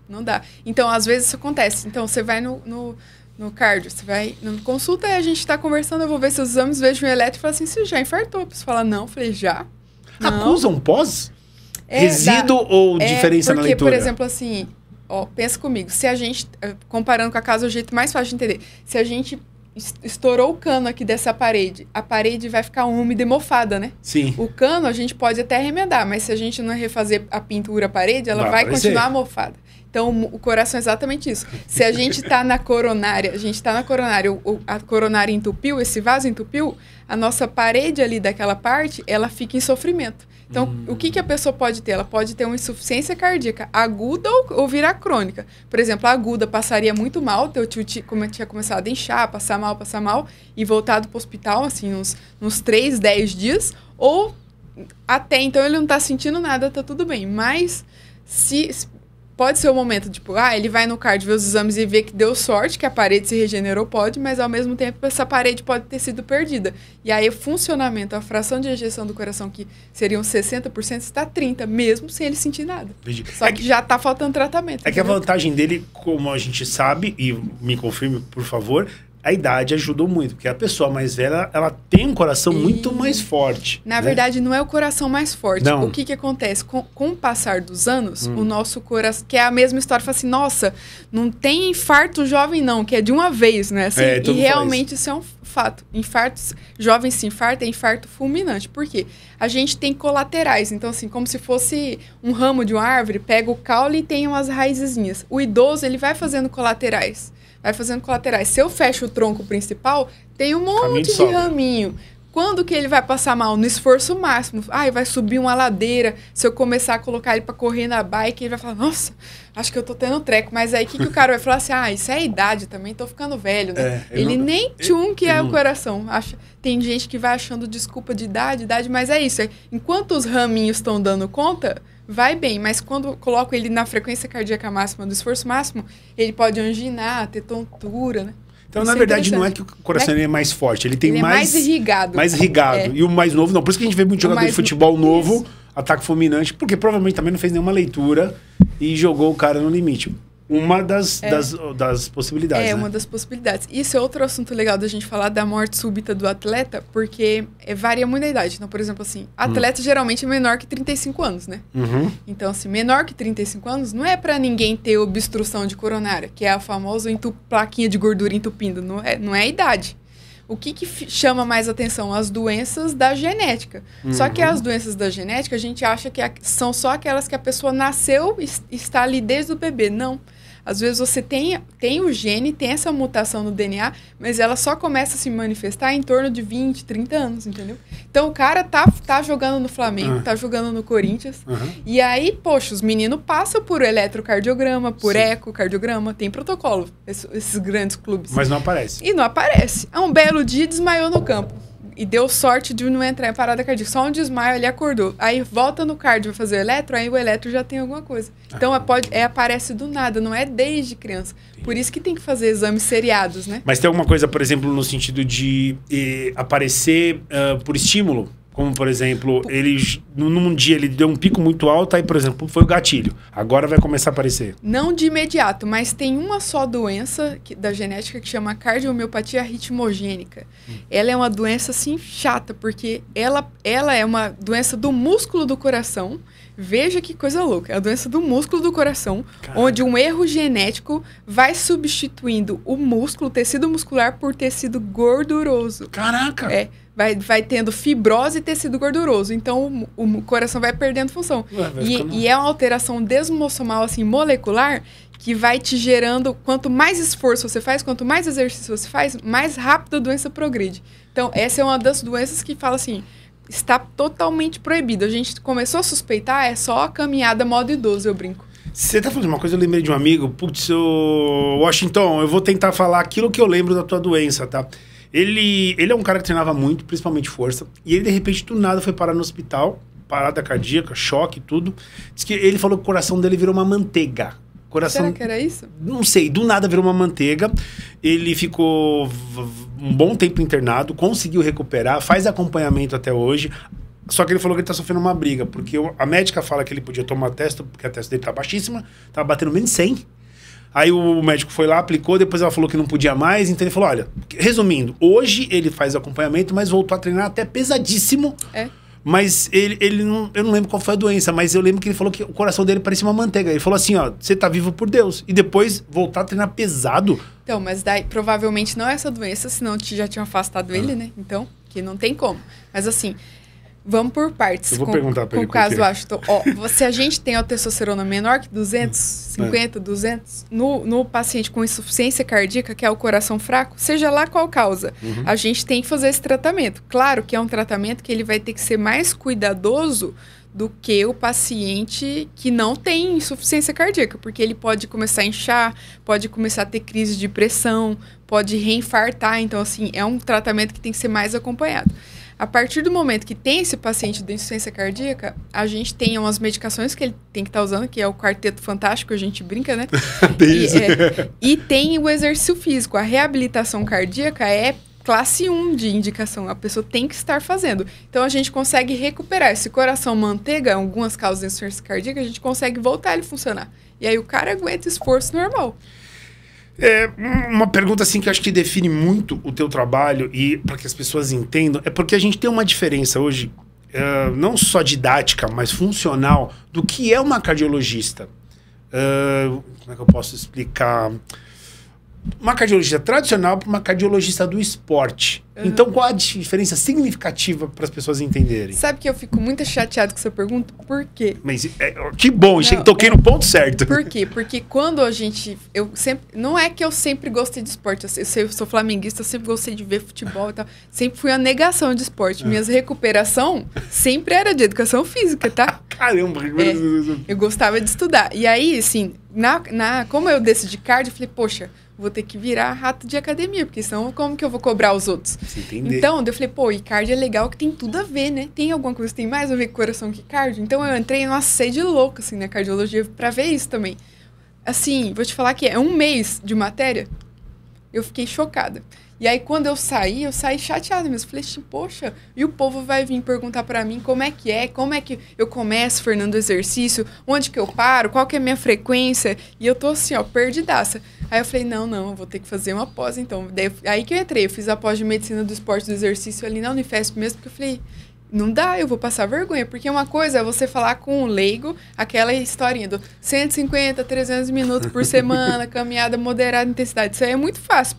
Não dá. Então, às vezes isso acontece. Então, você vai no cardio, você vai... Consulta e a gente tá conversando, eu vou ver seus exames, vejo um elétrico e falo assim, você já infartou? Você fala, não. Eu falei, já. Acusam pós? Resíduo ou diferença na leitura? Porque, por exemplo, assim... pensa comigo, se a gente, comparando com a casa, é o jeito mais fácil de entender. Se a gente estourou o cano aqui dessa parede, a parede vai ficar úmida e mofada, né? Sim. O cano a gente pode até remendar, mas se a gente não refazer a pintura, a parede, ela vai continuar mofada. Então, o coração é exatamente isso. Se a gente tá na coronária, a coronária entupiu, esse vaso entupiu, a nossa parede ali daquela parte, ela fica em sofrimento. Então, o que a pessoa pode ter? Ela pode ter uma insuficiência cardíaca aguda ou virar crônica. Por exemplo, a aguda passaria muito mal, teu tio tinha começado a inchar, passar mal, e voltado para o hospital, assim, uns 3, 10 dias, ou até então ele não está sentindo nada, tá tudo bem. Mas, pode ser o momento, tipo, ele vai no cardio ver os exames e ver que deu sorte, que a parede se regenerou, pode, mas ao mesmo tempo essa parede pode ter sido perdida. E aí o funcionamento, a fração de ejeção do coração, que seriam 60%, está 30%, mesmo sem ele sentir nada. Só que já está faltando tratamento. Que a vantagem dele, como a gente sabe, e me confirme, por favor, a idade ajudou muito, porque a pessoa mais velha, ela tem um coração muito mais forte. Na verdade, não é o coração mais forte. Não. O que acontece? Com o passar dos anos, o nosso coração... Que é a mesma história, fala assim, nossa, não tem infarto jovem não, que é de uma vez, né? Assim, e realmente isso é um fato. Infartos, jovens se infartam, é infarto fulminante. Por quê? A gente tem colaterais. Então, assim, como se fosse um ramo de uma árvore, pega o caule e tem umas raizezinhas. O idoso, ele vai fazendo colaterais. Se eu fecho o tronco principal, tem um monte de raminho. Quando que ele vai passar mal? No esforço máximo. Vai subir uma ladeira. Se eu começar a colocar ele para correr na bike, ele vai falar, nossa, acho que eu tô tendo treco. Mas aí, o que o cara vai falar assim? Isso é a idade também, tô ficando velho, né? Ele nem que é o coração. Tem gente que vai achando desculpa de idade, mas é isso. Enquanto os raminhos estão dando conta... vai bem, mas quando eu coloco ele na frequência cardíaca máxima, do esforço máximo, ele pode anginar, ter tontura, né? Então, na verdade, não é que o coração é mais forte, ele tem mais irrigado. Mais irrigado. E o mais novo não. Por isso que a gente vê muito jogador de futebol novo, ataque fulminante, porque provavelmente também não fez nenhuma leitura e jogou o cara no limite. Uma das possibilidades, né? Uma das possibilidades. Isso é outro assunto legal da gente falar da morte súbita do atleta, porque varia muito a idade. Então, por exemplo, assim, atleta geralmente é menor que 35 anos, né? Então, assim, menor que 35 anos não é pra ninguém ter obstrução de coronária, que é a famosa plaquinha de gordura entupindo. Não é a idade. O que chama mais atenção? As doenças da genética. Só que as doenças da genética, a gente acha que são só aquelas que a pessoa nasceu e está ali desde o bebê. Não. Às vezes você tem o gene, tem essa mutação no DNA, mas ela só começa a se manifestar em torno de 20, 30 anos, entendeu? Então o cara tá jogando no Flamengo, tá jogando no Corinthians, e aí, poxa, os meninos passam por eletrocardiograma, por ecocardiograma, tem protocolo, esses grandes clubes. Mas não aparece. E não aparece. Um belo dia desmaiou no campo. E deu sorte de não entrar em parada cardíaca. Só um desmaio, ele acordou. Aí volta no cardio, vai fazer o eletro, aí o eletro já tem alguma coisa. Então aparece do nada, não é desde criança. Por isso que tem que fazer exames seriados, né? Mas tem alguma coisa, por exemplo, no sentido de aparecer por estímulo? Como, por exemplo, num dia ele deu um pico muito alto, aí, por exemplo, foi o gatilho. Agora vai começar a aparecer. Não de imediato, mas tem uma só doença da genética que chama cardiomiopatia ritmogênica. Ela é uma doença, assim, chata, porque ela é uma doença do músculo do coração. Veja que coisa louca. É a doença do músculo do coração, onde um erro genético vai substituindo o músculo, o tecido muscular, por tecido gorduroso. Caraca! Vai tendo fibrose e tecido gorduroso. Então, o coração vai perdendo função. E é uma alteração desmossomal, assim, molecular, que vai te gerando... Quanto mais esforço você faz, quanto mais exercício você faz, mais rápido a doença progride. Então, essa é uma das doenças que fala assim... Está totalmente proibido. A gente começou a suspeitar, é só a caminhada modo idoso, eu brinco. Você tá falando uma coisa, eu lembrei de um amigo. Putz, Washington, eu vou tentar falar aquilo que eu lembro da tua doença, tá? Ele é um cara que treinava muito, principalmente força. E ele, de repente, do nada, foi parar no hospital. Parada cardíaca, choque, tudo. Diz que ele falou que o coração dele virou uma manteiga. Será que era isso? Não sei, do nada virou uma manteiga. Ele ficou um bom tempo internado, conseguiu recuperar, faz acompanhamento até hoje. Só que ele falou que ele tá sofrendo uma briga, porque a médica fala que ele podia tomar testa, porque a testa dele tá baixíssima, tava batendo menos 100. Aí o médico foi lá, aplicou, depois ela falou que não podia mais, então ele falou, olha, resumindo, hoje ele faz acompanhamento, mas voltou a treinar até pesadíssimo. Mas eu não lembro qual foi a doença, mas eu lembro que ele falou que o coração dele parecia uma manteiga. Ele falou assim, ó, você tá vivo por Deus. E depois voltar a treinar pesado. Então, mas daí provavelmente não é essa doença, senão já tinha afastado ele, né? Então, que não tem como. Mas assim, vamos por partes. Eu vou perguntar pra ele. Com o caso Washington, se a gente tem a testosterona menor que 250, 200, no paciente com insuficiência cardíaca, que é o coração fraco, seja lá qual causa, a gente tem que fazer esse tratamento. Claro que é um tratamento que ele vai ter que ser mais cuidadoso do que o paciente que não tem insuficiência cardíaca, porque ele pode começar a inchar, pode começar a ter crise de pressão, pode reinfartar. Então, assim, é um tratamento que tem que ser mais acompanhado. A partir do momento que tem esse paciente de insuficiência cardíaca, a gente tem umas medicações que ele tem que estar usando, que é o quarteto fantástico, a gente brinca, né? E tem o exercício físico. A reabilitação cardíaca é classe 1 de indicação. A pessoa tem que estar fazendo. Então, a gente consegue recuperar esse coração manteiga, algumas causas de insuficiência cardíaca, a gente consegue voltar ele a funcionar. E aí o cara aguenta esforço normal. Uma pergunta assim que eu acho que define muito o teu trabalho e para que as pessoas entendam, é porque a gente tem uma diferença hoje, não só didática, mas funcional, do que é uma cardiologista. Como é que eu posso explicar? Uma cardiologista tradicional para uma cardiologista do esporte. Então, qual a diferença significativa para as pessoas entenderem? Sabe que eu fico muito chateado com essa pergunta? Por quê? Mas que bom, toquei no ponto certo. Por quê? Porque quando a gente... não é que eu sempre gostei de esporte. Eu sou flamenguista, eu sempre gostei de ver futebol e tal. Sempre fui a negação de esporte. Minhas recuperação sempre era de educação física, tá? Caramba! Eu gostava de estudar. E aí, assim, como eu decidi cardio, eu falei, poxa, vou ter que virar rato de academia, porque senão como que eu vou cobrar os outros? Então, eu falei, pô, e cardio é legal, que tem tudo a ver, né? Tem alguma coisa que tem mais a ver com coração que cardio? Então, eu entrei numa sede louca, assim, na cardiologia, pra ver isso também. Assim, vou te falar que é um mês de matéria, eu fiquei chocada. E aí, quando eu saí chateada mesmo. Falei assim, poxa, e o povo vai vir perguntar pra mim como é que eu começo, Fernando, o exercício, onde que eu paro, qual que é a minha frequência, e eu tô assim, ó, perdidaça. Aí eu falei, não, eu vou ter que fazer uma pós, então. Aí que eu entrei, eu fiz a pós de medicina do esporte do exercício ali na Unifesp mesmo, porque eu falei, não dá, eu vou passar vergonha, porque uma coisa é você falar com um leigo, aquela historinha do 150, 300 minutos por semana, caminhada moderada intensidade, isso aí é muito fácil.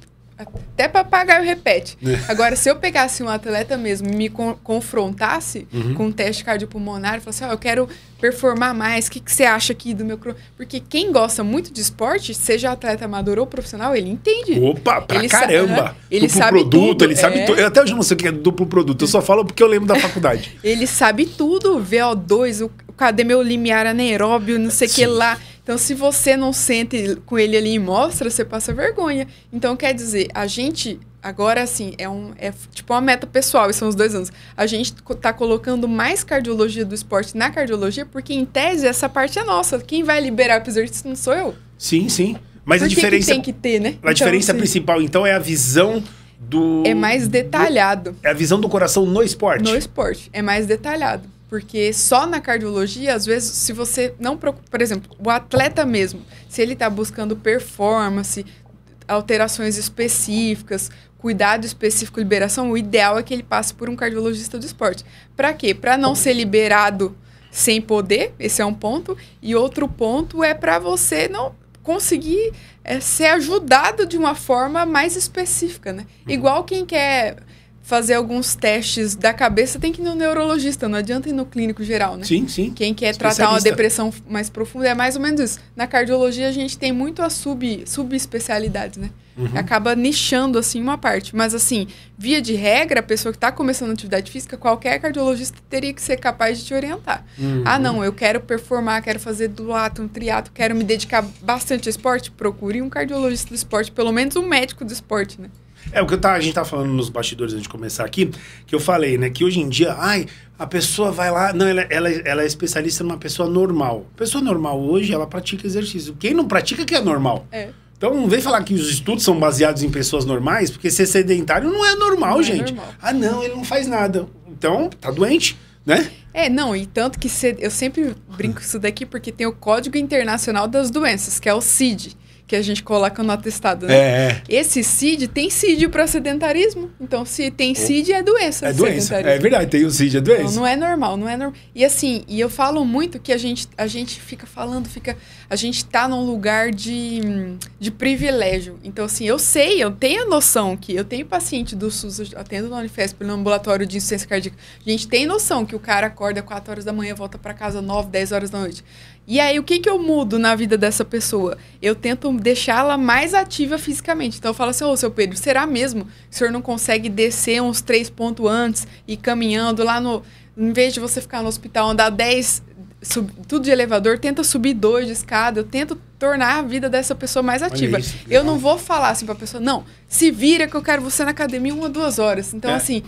Até papagaio repete. Agora, se eu pegasse um atleta mesmo e me confrontasse com um teste cardiopulmonar e falasse, eu quero performar mais, o que você acha aqui do meu... Porque quem gosta muito de esporte, seja atleta amador ou profissional, ele entende. Opa, pra caramba! Ele duplo sabe produto, tudo. Ele sabe tudo. Eu até hoje não sei o que é duplo produto, eu só falo porque eu lembro da faculdade. Ele sabe tudo, VO2, cadê meu limiar anaeróbio, não sei o que lá. Então, se você não sente com ele ali e mostra, você passa vergonha. Então, quer dizer, a gente, agora, assim, é tipo uma meta pessoal, e são os 2 anos. A gente tá colocando mais cardiologia do esporte na cardiologia, porque, em tese, essa parte é nossa. Quem vai liberar o exercício não sou eu. Sim, sim. Mas Por a diferença... que tem que ter, né? A diferença principal, então, é a visão do... É mais detalhado. É a visão do coração no esporte. No esporte. É mais detalhado. Porque só na cardiologia, às vezes, se você não procura... Por exemplo, o atleta mesmo, se ele está buscando performance, alterações específicas, cuidado específico, liberação, o ideal é que ele passe por um cardiologista do esporte. Para quê? Para não ser liberado sem poder, esse é um ponto. E outro ponto é para você não conseguir ser ajudado de uma forma mais específica, né? Igual quem quer... fazer alguns testes da cabeça, tem que ir no neurologista, não adianta ir no clínico geral, né? Sim, sim. Quem quer tratar uma depressão mais profunda é mais ou menos isso. Na cardiologia, a gente tem muito as subespecialidades, né? Acaba nichando, assim, uma parte. Mas, assim, via de regra, a pessoa que está começando atividade física, qualquer cardiologista teria que ser capaz de te orientar. Ah, não, eu quero performar, quero fazer duatlon, triatlo, quero me dedicar bastante ao esporte, procure um cardiologista do esporte, pelo menos um médico do esporte, né? É o que a gente tá falando nos bastidores antes de começar aqui, que eu falei, né? Que hoje em dia, a pessoa vai lá... Não, ela é especialista numa pessoa normal. Pessoa normal hoje, ela pratica exercício. Quem não pratica que é normal. Então não vem falar que os estudos são baseados em pessoas normais, porque ser sedentário não é normal, gente. É normal. Ah, não, ele não faz nada. Então, tá doente, né? Não, e tanto que eu sempre brinco isso daqui, porque tem o Código Internacional das Doenças, que é o CID, que a gente coloca no atestado, né? Esse CID tem CID para sedentarismo. Então, se tem CID, é doença. É doença. É verdade, tem o CID, é doença. Então, não é normal, não é normal. E assim, eu falo muito que a gente fica falando, a gente tá num lugar de privilégio. Então, assim, eu tenho noção que eu tenho paciente do SUS, eu atendo no Unifesp, no ambulatório de insuficiência cardíaca. A gente tem noção que o cara acorda 4 horas da manhã, volta para casa 9, 10 horas da noite. E aí, o que eu mudo na vida dessa pessoa? Eu tento deixá-la mais ativa fisicamente. Então, eu falo assim, seu Pedro, será mesmo que o senhor não consegue descer uns 3 pontos antes e caminhando lá no... Em vez de você ficar no hospital, andar 10, tudo de elevador, tenta subir 2 de escada. Eu tento tornar a vida dessa pessoa mais ativa. Isso, eu não vou falar assim pra pessoa, não, se vira que eu quero você na academia 1 ou 2 horas. Então, assim...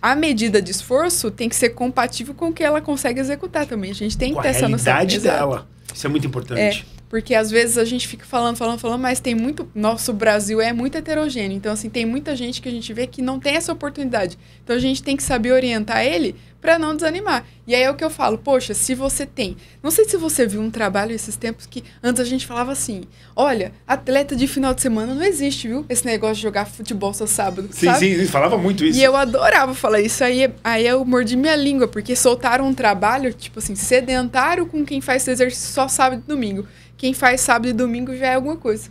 A medida de esforço tem que ser compatível com o que ela consegue executar também. A gente tem que ter essa noção. A realidade dela. Isso é muito importante. Porque às vezes a gente fica falando, mas tem muito... Nosso Brasil é muito heterogêneo. Então, assim, tem muita gente que a gente vê que não tem essa oportunidade. Então, a gente tem que saber orientar ele para não desanimar. E aí é o que eu falo, poxa, se você tem... Não sei se você viu um trabalho esses tempos que antes a gente falava assim, olha, atleta de final de semana não existe, viu? Esse negócio de jogar futebol só sábado, sabe? Sim, falava muito isso. E eu adorava falar isso. Aí eu mordi minha língua, porque soltaram um trabalho, tipo assim, sedentário com quem faz exercício só sábado e domingo. Quem faz sábado e domingo já é alguma coisa.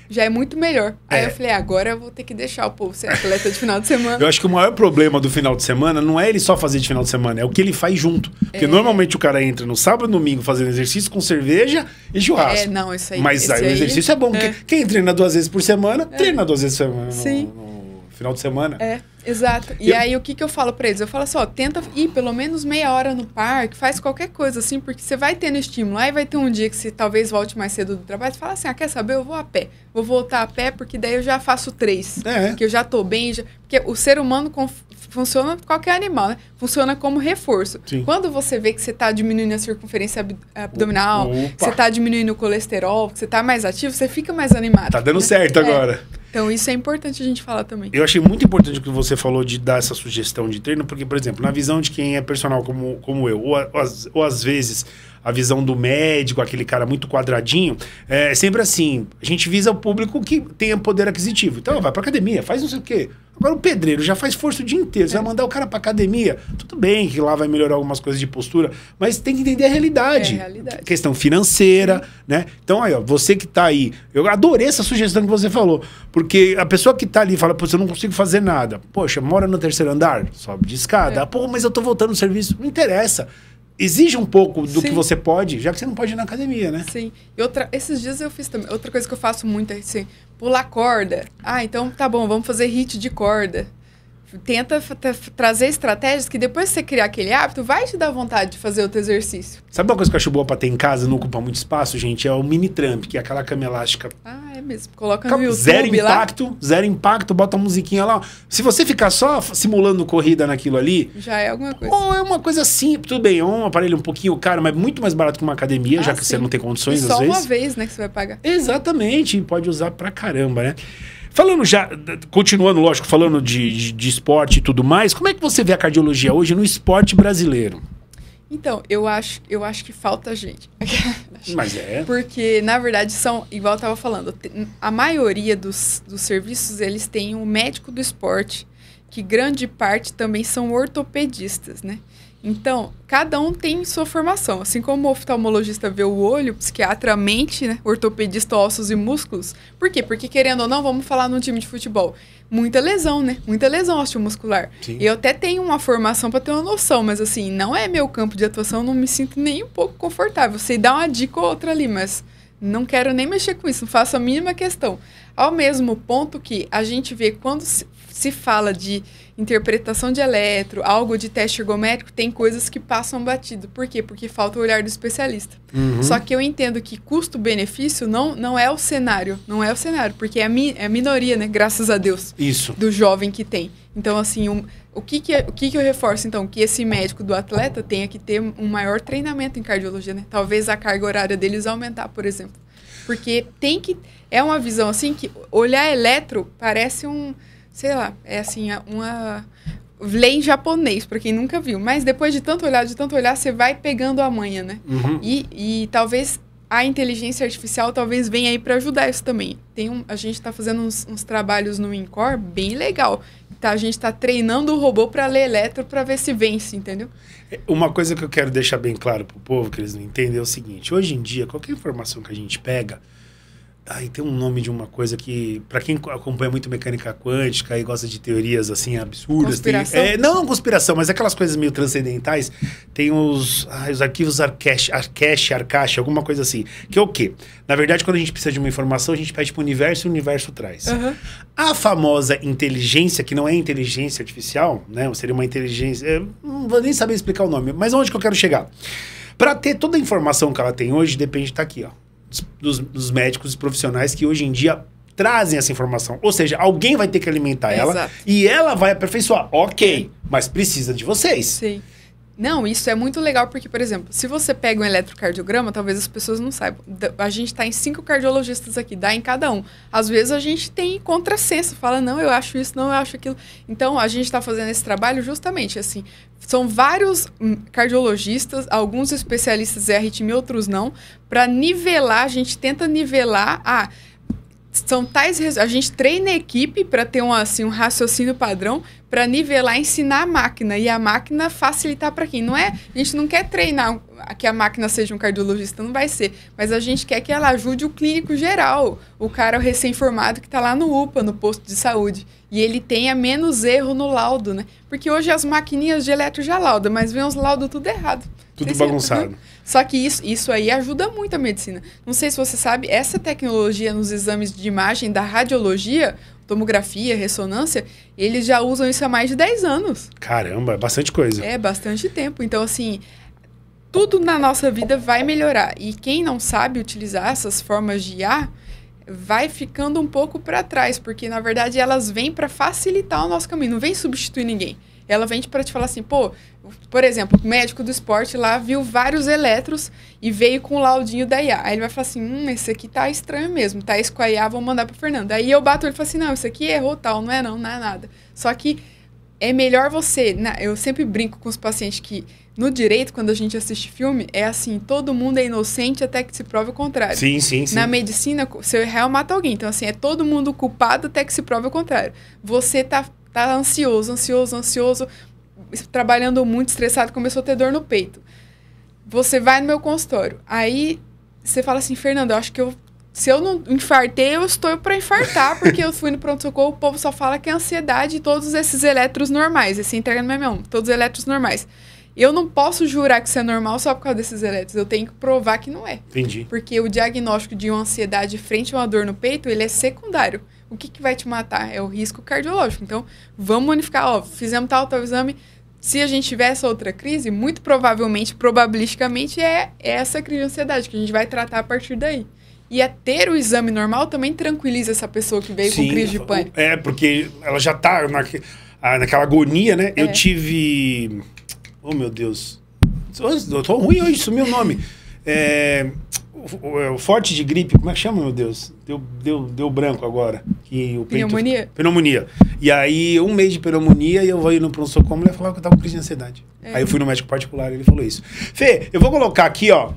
Já é muito melhor. Aí eu falei, agora eu vou ter que deixar o povo ser atleta de final de semana. Eu acho que o maior problema do final de semana não é ele só fazer de final de semana, é o que ele faz junto. Porque normalmente o cara entra no sábado e domingo fazendo exercício com cerveja e churrasco. Não, isso aí. Mas aí o exercício é bom, porque quem treina 2 vezes por semana, treina 2 vezes por semana no final de semana. Exato. E aí, o que eu falo pra eles? Eu falo assim, tenta ir pelo menos meia hora no parque, faz qualquer coisa, assim, porque você vai tendo estímulo. Aí vai ter um dia que você talvez volte mais cedo do trabalho, você fala assim, quer saber? Eu vou a pé. Vou voltar a pé, porque daí eu já faço 3. Que eu já tô bem. Porque o ser humano funciona, qualquer animal, né? Funciona como reforço. Sim. Quando você vê que você tá diminuindo a circunferência abdominal, que você tá diminuindo o colesterol, que você tá mais ativo, você fica mais animado. Tá dando certo agora. Então, isso é importante a gente falar também. Eu achei muito importante o que você falou de dar essa sugestão de treino, porque, por exemplo, na visão de quem é personal como eu, ou às vezes a visão do médico, aquele cara muito quadradinho, é sempre assim, a gente visa o público que tenha poder aquisitivo. Então, vai pra academia, faz não sei o quê. Agora o pedreiro já faz força o dia inteiro. Você vai mandar o cara pra academia. Tudo bem que lá vai melhorar algumas coisas de postura, mas tem que entender a realidade. Questão financeira, né? Então aí, ó, você que tá aí. Eu adorei essa sugestão que você falou. Porque a pessoa que tá ali fala, pô, eu não consigo fazer nada. Poxa, mora no terceiro andar? Sobe de escada. Pô, mas eu tô voltando no serviço. Não interessa. Exige um pouco do que você pode, já que você não pode ir na academia, né? Sim. E esses dias eu fiz também. Outra coisa que eu faço muito é assim, pular corda. Ah, então tá bom, vamos fazer hit de corda. Tenta trazer estratégias que depois que você criar aquele hábito, vai te dar vontade de fazer outro exercício. Sabe uma coisa que eu acho boa pra ter em casa, não ocupa muito espaço, gente? É o mini tramp, que é aquela cama elástica. Ah, é mesmo. Coloca no YouTube zero impacto, bota a musiquinha lá. Se você ficar só simulando corrida naquilo ali... Já é alguma coisa. Ou é uma coisa simples, tudo bem, é um aparelho um pouquinho caro, mas muito mais barato que uma academia, já que você não tem condições, às vezes. Só uma vez, né, que você vai pagar. Exatamente, pode usar pra caramba, né? Falando já, continuando, lógico, falando de esporte e tudo mais, como é que você vê a cardiologia hoje no esporte brasileiro? Então, eu acho que falta gente. Mas é. Porque, na verdade, são, igual eu estava falando, a maioria dos serviços, eles têm um médico do esporte, que grande parte também são ortopedistas, né? Então, cada um tem sua formação. Assim como o oftalmologista vê o olho, o psiquiatra a mente, né? Ortopedista, ossos e músculos. Por quê? Porque, querendo ou não, vamos falar num time de futebol. Muita lesão, né? Muita lesão osteomuscular. Sim. Eu até tenho uma formação para ter uma noção, mas assim, não é meu campo de atuação, não me sinto nem um pouco confortável. Sei dar uma dica ou outra ali, mas não quero nem mexer com isso, não faço a mínima questão. Ao mesmo ponto que a gente vê quando se fala de interpretação de eletro, algo de teste ergométrico, tem coisas que passam batido. Por quê? Porque falta o olhar do especialista. Só que eu entendo que custo-benefício não é o cenário. Não é o cenário, porque é a minoria, né? Graças a Deus. Isso. Do jovem que tem. Então, assim, o que eu reforço, então? Que esse médico do atleta tenha que ter um maior treinamento em cardiologia, né? Talvez a carga horária deles aumentar, por exemplo. Porque tem que... É uma visão, assim, que olhar eletro parece sei lá, é assim, uma lei em japonês, para quem nunca viu. Mas depois de tanto olhar, você vai pegando a manha, né? E talvez a inteligência artificial talvez venha aí para ajudar isso também. A gente está fazendo uns trabalhos no INCOR bem legal. A gente está treinando o robô para ler eletro para ver se vence, entendeu? Uma coisa que eu quero deixar bem claro pro povo, que eles não entendem, é o seguinte. Hoje em dia, qualquer informação que a gente pega... Aí tem um nome de uma coisa que, para quem acompanha muito mecânica quântica e gosta de teorias assim absurdas... Conspiração? Não conspiração, mas aquelas coisas meio transcendentais. Tem os arquivos Arcache, alguma coisa assim. Que é o quê? Na verdade, quando a gente precisa de uma informação, a gente pede para o universo e o universo traz. A famosa inteligência, que não é inteligência artificial, né? Seria uma inteligência... não vou nem saber explicar o nome, mas onde que eu quero chegar? Para ter toda a informação que ela tem hoje, depende de estar aqui, ó. Dos médicos e profissionais que hoje em dia trazem essa informação. Ou seja, alguém vai ter que alimentar ela e ela vai aperfeiçoar. Ok, mas precisa de vocês. Sim. Não, isso é muito legal porque, por exemplo, se você pega um eletrocardiograma, talvez as pessoas não saibam. A gente está em 5 cardiologistas aqui, dá em cada um. Às vezes a gente tem contrassenso, fala, não, eu acho isso, não, eu acho aquilo. Então, a gente está fazendo esse trabalho justamente assim. São vários cardiologistas, alguns especialistas em arritmia, outros não, para nivelar, a gente tenta nivelar são tais... A gente treina a equipe para ter um raciocínio padrão, para nivelar, ensinar a máquina. E a máquina facilitar para quem? Não é... A gente não quer treinar que a máquina seja um cardiologista, não vai ser. Mas a gente quer que ela ajude o clínico geral. O cara recém-formado que está lá no UPA, no posto de saúde. E ele tenha menos erro no laudo, né? Porque hoje as maquininhas de eletro já laudam, mas vem os laudos tudo errado. Tudo bagunçado. Só que isso aí ajuda muito a medicina. Não sei se você sabe, essa tecnologia nos exames de imagem da radiologia, tomografia, ressonância, eles já usam isso há mais de 10 anos. Caramba, é bastante coisa. É, bastante tempo. Então, assim, tudo na nossa vida vai melhorar. E quem não sabe utilizar essas formas de IA vai ficando um pouco para trás, porque, na verdade, elas vêm para facilitar o nosso caminho, não vem substituir ninguém. Ela vem para te falar assim, por exemplo, o médico do esporte lá viu vários eletros e veio com o laudinho da IA. Aí ele vai falar assim, esse aqui tá estranho mesmo, tá isso com a IA, vamos mandar pra Fernanda. Aí eu bato ele e falo assim, não, isso aqui errou tal, não é nada. Só que é melhor você... Eu sempre brinco com os pacientes que no direito, quando a gente assiste filme, é assim, todo mundo é inocente até que se prove o contrário. Sim. Na medicina, seu real mata alguém. Então, assim, é todo mundo culpado até que se prove o contrário. Você tá tá ansioso, trabalhando muito, estressado, começou a ter dor no peito. Você vai no meu consultório, aí você fala assim, Fernando, eu acho que se eu não infartei, eu estou para infartar, porque eu fui no pronto-socorro, o povo só fala que é ansiedade e todos esses eletros normais, esse entrega no meu todos os eletros normais. Eu não posso jurar que isso é normal só por causa desses eletros, eu tenho que provar que não é. Entendi. Porque o diagnóstico de uma ansiedade frente a uma dor no peito, ele é secundário. O que vai te matar? É o risco cardiológico. Então, vamos unificar, ó, fizemos tal exame. Se a gente tiver essa outra crise, muito provavelmente, probabilisticamente, é essa crise de ansiedade que a gente vai tratar a partir daí. E ter o exame normal também tranquiliza essa pessoa que veio com crise de pânico. É, porque ela já tá naquela agonia, né? Eu tive... Oh, meu Deus. Eu tô ruim hoje, sumiu o nome. O forte de gripe, como é que chama, meu Deus? Deu branco agora. Pneumonia? Pneumonia. E aí, 1 mês de pneumonia, e eu vou ir no pronto-socorro, ele falou que eu tava com crise de ansiedade. Aí eu fui no médico particular, ele falou isso. Fê, eu vou colocar aqui, ó,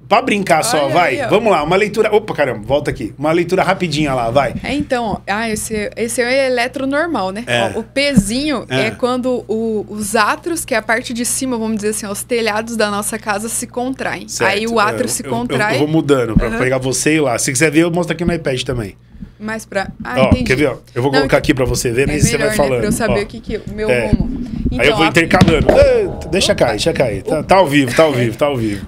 pra brincar só, vai. Aí, vamos lá, uma leitura... Opa, caramba, volta aqui. Uma leitura rapidinha lá, vai. Então, ó, esse é o eletro normal, né? Ó, o Pzinho é quando os átrios, que é a parte de cima, vamos dizer assim, os telhados da nossa casa se contraem. Certo. Aí o átrio se contrai. Eu vou mudando pra pegar você e lá. Se quiser ver, eu mostro aqui no iPad também. Mais pra... entendi. Quer ver? Ó? Eu vou colocar aqui pra você ver, mas você vai falando. Pra eu saber o que o meu rumo. Então, aí eu vou intercalando. Deixa cair. Tá ao vivo.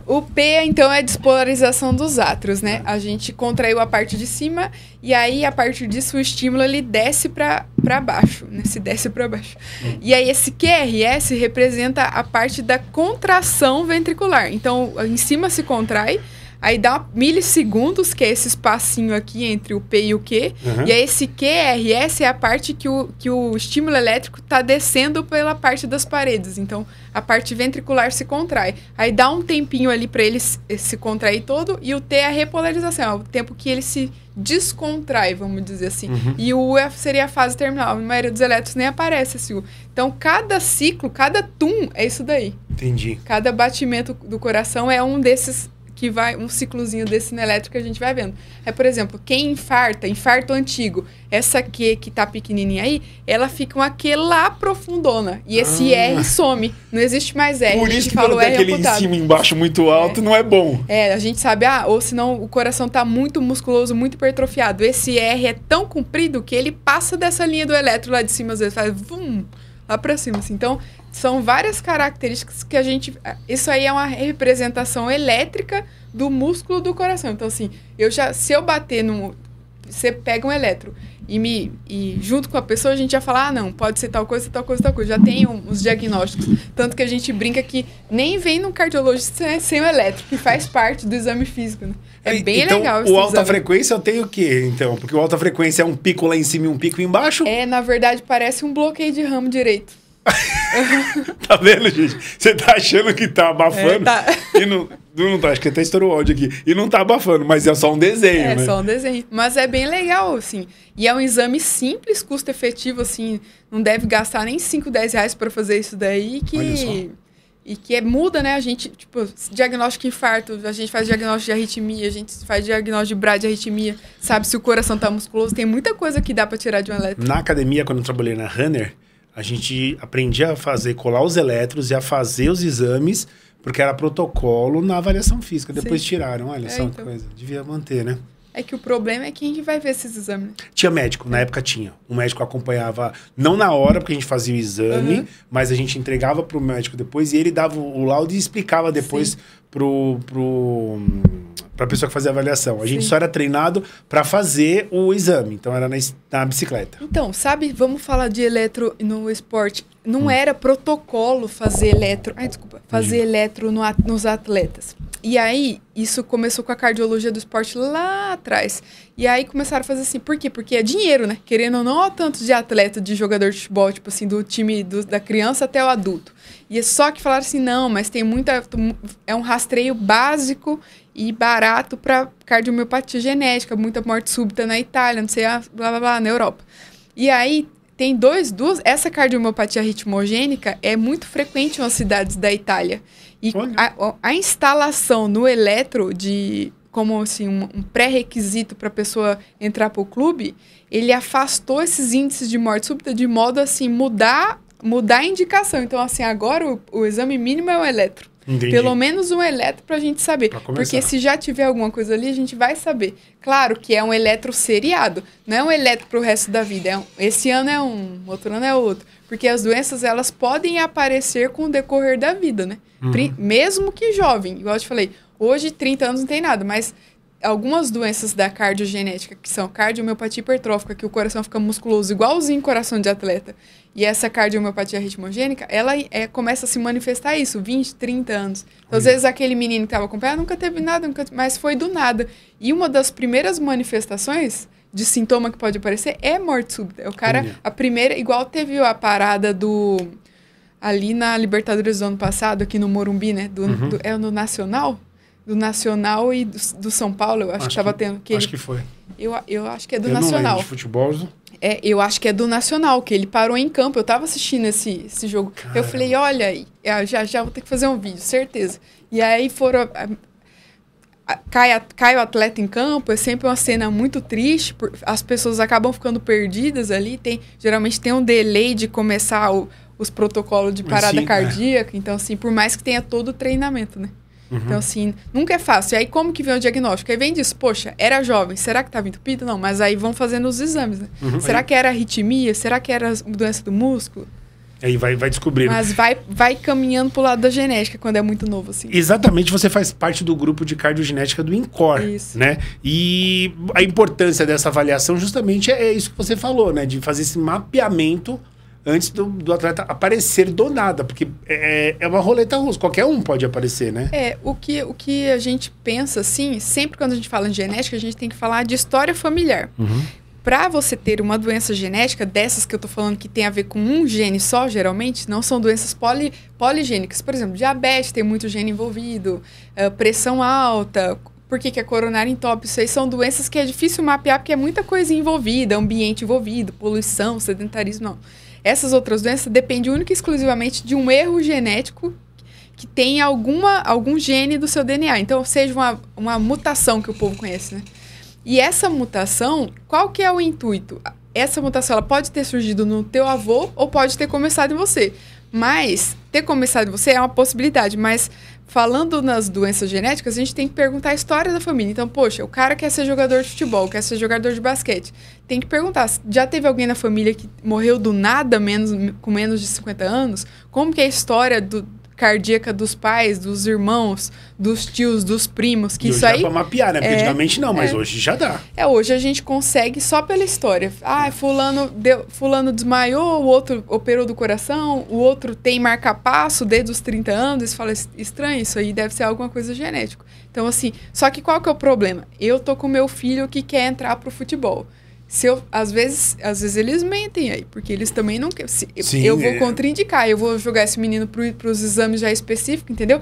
O P, então, é a despolarização dos átrios, né? A gente contraiu a parte de cima e aí, a partir disso, o estímulo, ele desce pra baixo, né? Se desce pra baixo. E aí, esse QRS representa a parte da contração ventricular. Então, em cima se contrai, aí dá milissegundos, que é esse espacinho aqui entre o P e o Q. E aí esse QRS é a parte que o estímulo elétrico está descendo pela parte das paredes. Então, a parte ventricular se contrai. Aí dá um tempinho ali para ele se contrair todo. E o T é a repolarização, é o tempo que ele se descontrai, vamos dizer assim. E o U seria a fase terminal. Na maioria dos elétrons nem aparece esse U. Então, cada ciclo, cada tum é isso daí. Entendi. Cada batimento do coração é um desses... que vai um ciclozinho desse elétrico que a gente vai vendo. Por exemplo, quem infarto antigo, essa Q que tá pequenininha aí, ela fica uma Q lá profundona. E esse R some. Não existe mais R. Por isso que quando tem aquele em cima e embaixo muito alto, não é bom. A gente sabe, ou senão o coração tá muito musculoso, muito hipertrofiado. Esse R é tão comprido que ele passa dessa linha do elétron lá de cima, às vezes faz vum, lá pra cima, assim. Então, são várias características que a gente... Isso aí é uma representação elétrica do músculo do coração. Então, assim, se eu bater no... Você pega um eletro e junto com a pessoa a gente já fala, não, pode ser tal coisa, tal coisa, tal coisa. Já tem uns diagnósticos. Tanto que a gente brinca que nem vem no cardiologista sem o eletro, que faz parte do exame físico, né? Bem legal esse o alta frequência eu tenho o quê, então? Porque o alta frequência é um pico lá em cima e um pico embaixo? Na verdade, parece um bloqueio de ramo direito. Tá vendo, gente? Você tá achando que tá abafando tá. E não tá. Acho que até estourou o áudio aqui. E não tá abafando, mas é só um desenho, né? É só um desenho. Mas é bem legal, assim. E é um exame simples, custo-efetivo, assim. Não deve gastar nem 5, 10 reais pra fazer isso daí. E que muda, né? A gente, tipo, diagnóstico de infarto, a gente faz diagnóstico de arritmia, a gente faz diagnóstico de bradiarritmia, sabe se o coração tá musculoso. Tem muita coisa que dá pra tirar de um eletro. Na academia, quando eu trabalhei na Runner, a gente aprendia a colar os eletros e a fazer os exames, porque era protocolo na avaliação física. Depois tiraram, olha só que coisa. Devia manter, né? É que o problema é quem que vai ver esses exames. Tinha médico, na época tinha. O médico acompanhava, não na hora, porque a gente fazia o exame, mas a gente entregava pro médico depois e ele dava o laudo e explicava depois pra pessoa que fazia a avaliação. A gente só era treinado para fazer o exame, então era na bicicleta. Então, sabe, vamos falar de eletro no esporte. Não era protocolo fazer eletro... fazer eletro nos atletas. E aí, isso começou com a cardiologia do esporte lá atrás. E aí começaram a fazer assim, por quê? Porque é dinheiro, né? Querendo ou não, olha tanto de atleta, de jogador de futebol, tipo assim, do time da criança até o adulto. E é só que falaram assim, não, mas tem muita... É um rastreio básico e barato para cardiomiopatia genética, muita morte súbita na Itália, não sei, blá, blá, blá, na Europa. E aí... Tem essa cardiomiopatia ritmogênica é muito frequente nas cidades da Itália. E a instalação no eletro como assim, um pré-requisito para a pessoa entrar para o clube, ele afastou esses índices de morte súbita de modo assim, mudar a indicação. Então, assim, agora o exame mínimo é o eletro. Entendi. Pelo menos um eletro pra gente saber. Porque se já tiver alguma coisa ali, a gente vai saber. Claro que é um eletro seriado. Não é um eletro pro resto da vida. Esse ano é um, outro ano é outro. Porque as doenças, elas podem aparecer com o decorrer da vida, né? Mesmo que jovem. Igual eu te falei, hoje 30 anos não tem nada, mas algumas doenças da cardiogenética, que são cardiomiopatia hipertrófica, que o coração fica musculoso, igualzinho coração de atleta, e essa cardiomiopatia ritmogênica, ela começa a se manifestar isso, 20, 30 anos. Então, às vezes, aquele menino que estava com pé nunca teve nada, mas foi do nada. E uma das primeiras manifestações de sintoma que pode aparecer é morte súbita. O cara, a primeira, igual teve a parada ali na Libertadores do ano passado, aqui no Morumbi, né? É no Nacional? Do Nacional e do São Paulo, eu acho que estava tendo. Acho que foi. Eu acho que é do Nacional. Não lembro de futebol. Eu acho que é do Nacional, que ele parou em campo. Eu tava assistindo esse jogo. Caramba. Eu falei, olha aí, já vou ter que fazer um vídeo, certeza. E aí cai o atleta em campo, é sempre uma cena muito triste, as pessoas acabam ficando perdidas ali, geralmente tem um delay de começar os protocolos de parada cardíaca, então assim, por mais que tenha todo o treinamento, né? Então, assim, nunca é fácil. E aí, como que vem o diagnóstico? Aí vem disso, poxa, era jovem, será que estava entupido? Não, mas aí vão fazendo os exames, né? Será que era arritmia? Será que era doença do músculo? Aí vai descobrindo. Mas vai caminhando pro lado da genética quando é muito novo, assim. Exatamente, você faz parte do grupo de cardiogenética do INCOR, né? E a importância dessa avaliação justamente é isso que você falou, né? De fazer esse mapeamento antes do atleta aparecer do nada, porque é uma roleta russa, qualquer um pode aparecer, né? O que a gente pensa, assim, sempre quando a gente fala em genética, a gente tem que falar de história familiar. Para você ter uma doença genética, dessas que eu tô falando que tem a ver com um gene só, geralmente, não são doenças poligênicas. Por exemplo, diabetes tem muito gene envolvido, pressão alta, por que é coronária entópico? Isso aí são doenças que é difícil mapear, porque é muita coisa envolvida, ambiente envolvido, poluição, sedentarismo, não. Essas outras doenças dependem única e exclusivamente de um erro genético que tem algum gene do seu DNA. Então, seja uma mutação que o povo conhece, né? E essa mutação, qual que é o intuito? Essa mutação ela pode ter surgido no teu avô ou pode ter começado em você. Mas, ter começado em você é uma possibilidade, mas falando nas doenças genéticas, a gente tem que perguntar a história da família. Então, poxa, o cara quer ser jogador de futebol, quer ser jogador de basquete. Tem que perguntar, já teve alguém na família que morreu do nada com menos de 50 anos? Como que é a história cardíaca dos pais, dos irmãos, dos tios, dos primos? Que e hoje isso aí dá pra mapear, né? Porque antigamente não, mas hoje já dá. Hoje a gente consegue só pela história. Fulano desmaiou, o outro operou do coração, o outro tem marca-passo desde os 30 anos, você fala, estranho, isso aí deve ser alguma coisa genética. Então, assim, só que qual que é o problema? Eu tô com meu filho que quer entrar pro futebol. Às vezes eles mentem aí, porque eles também não querem. Eu vou contraindicar, eu vou jogar esse menino para os exames já específicos, entendeu?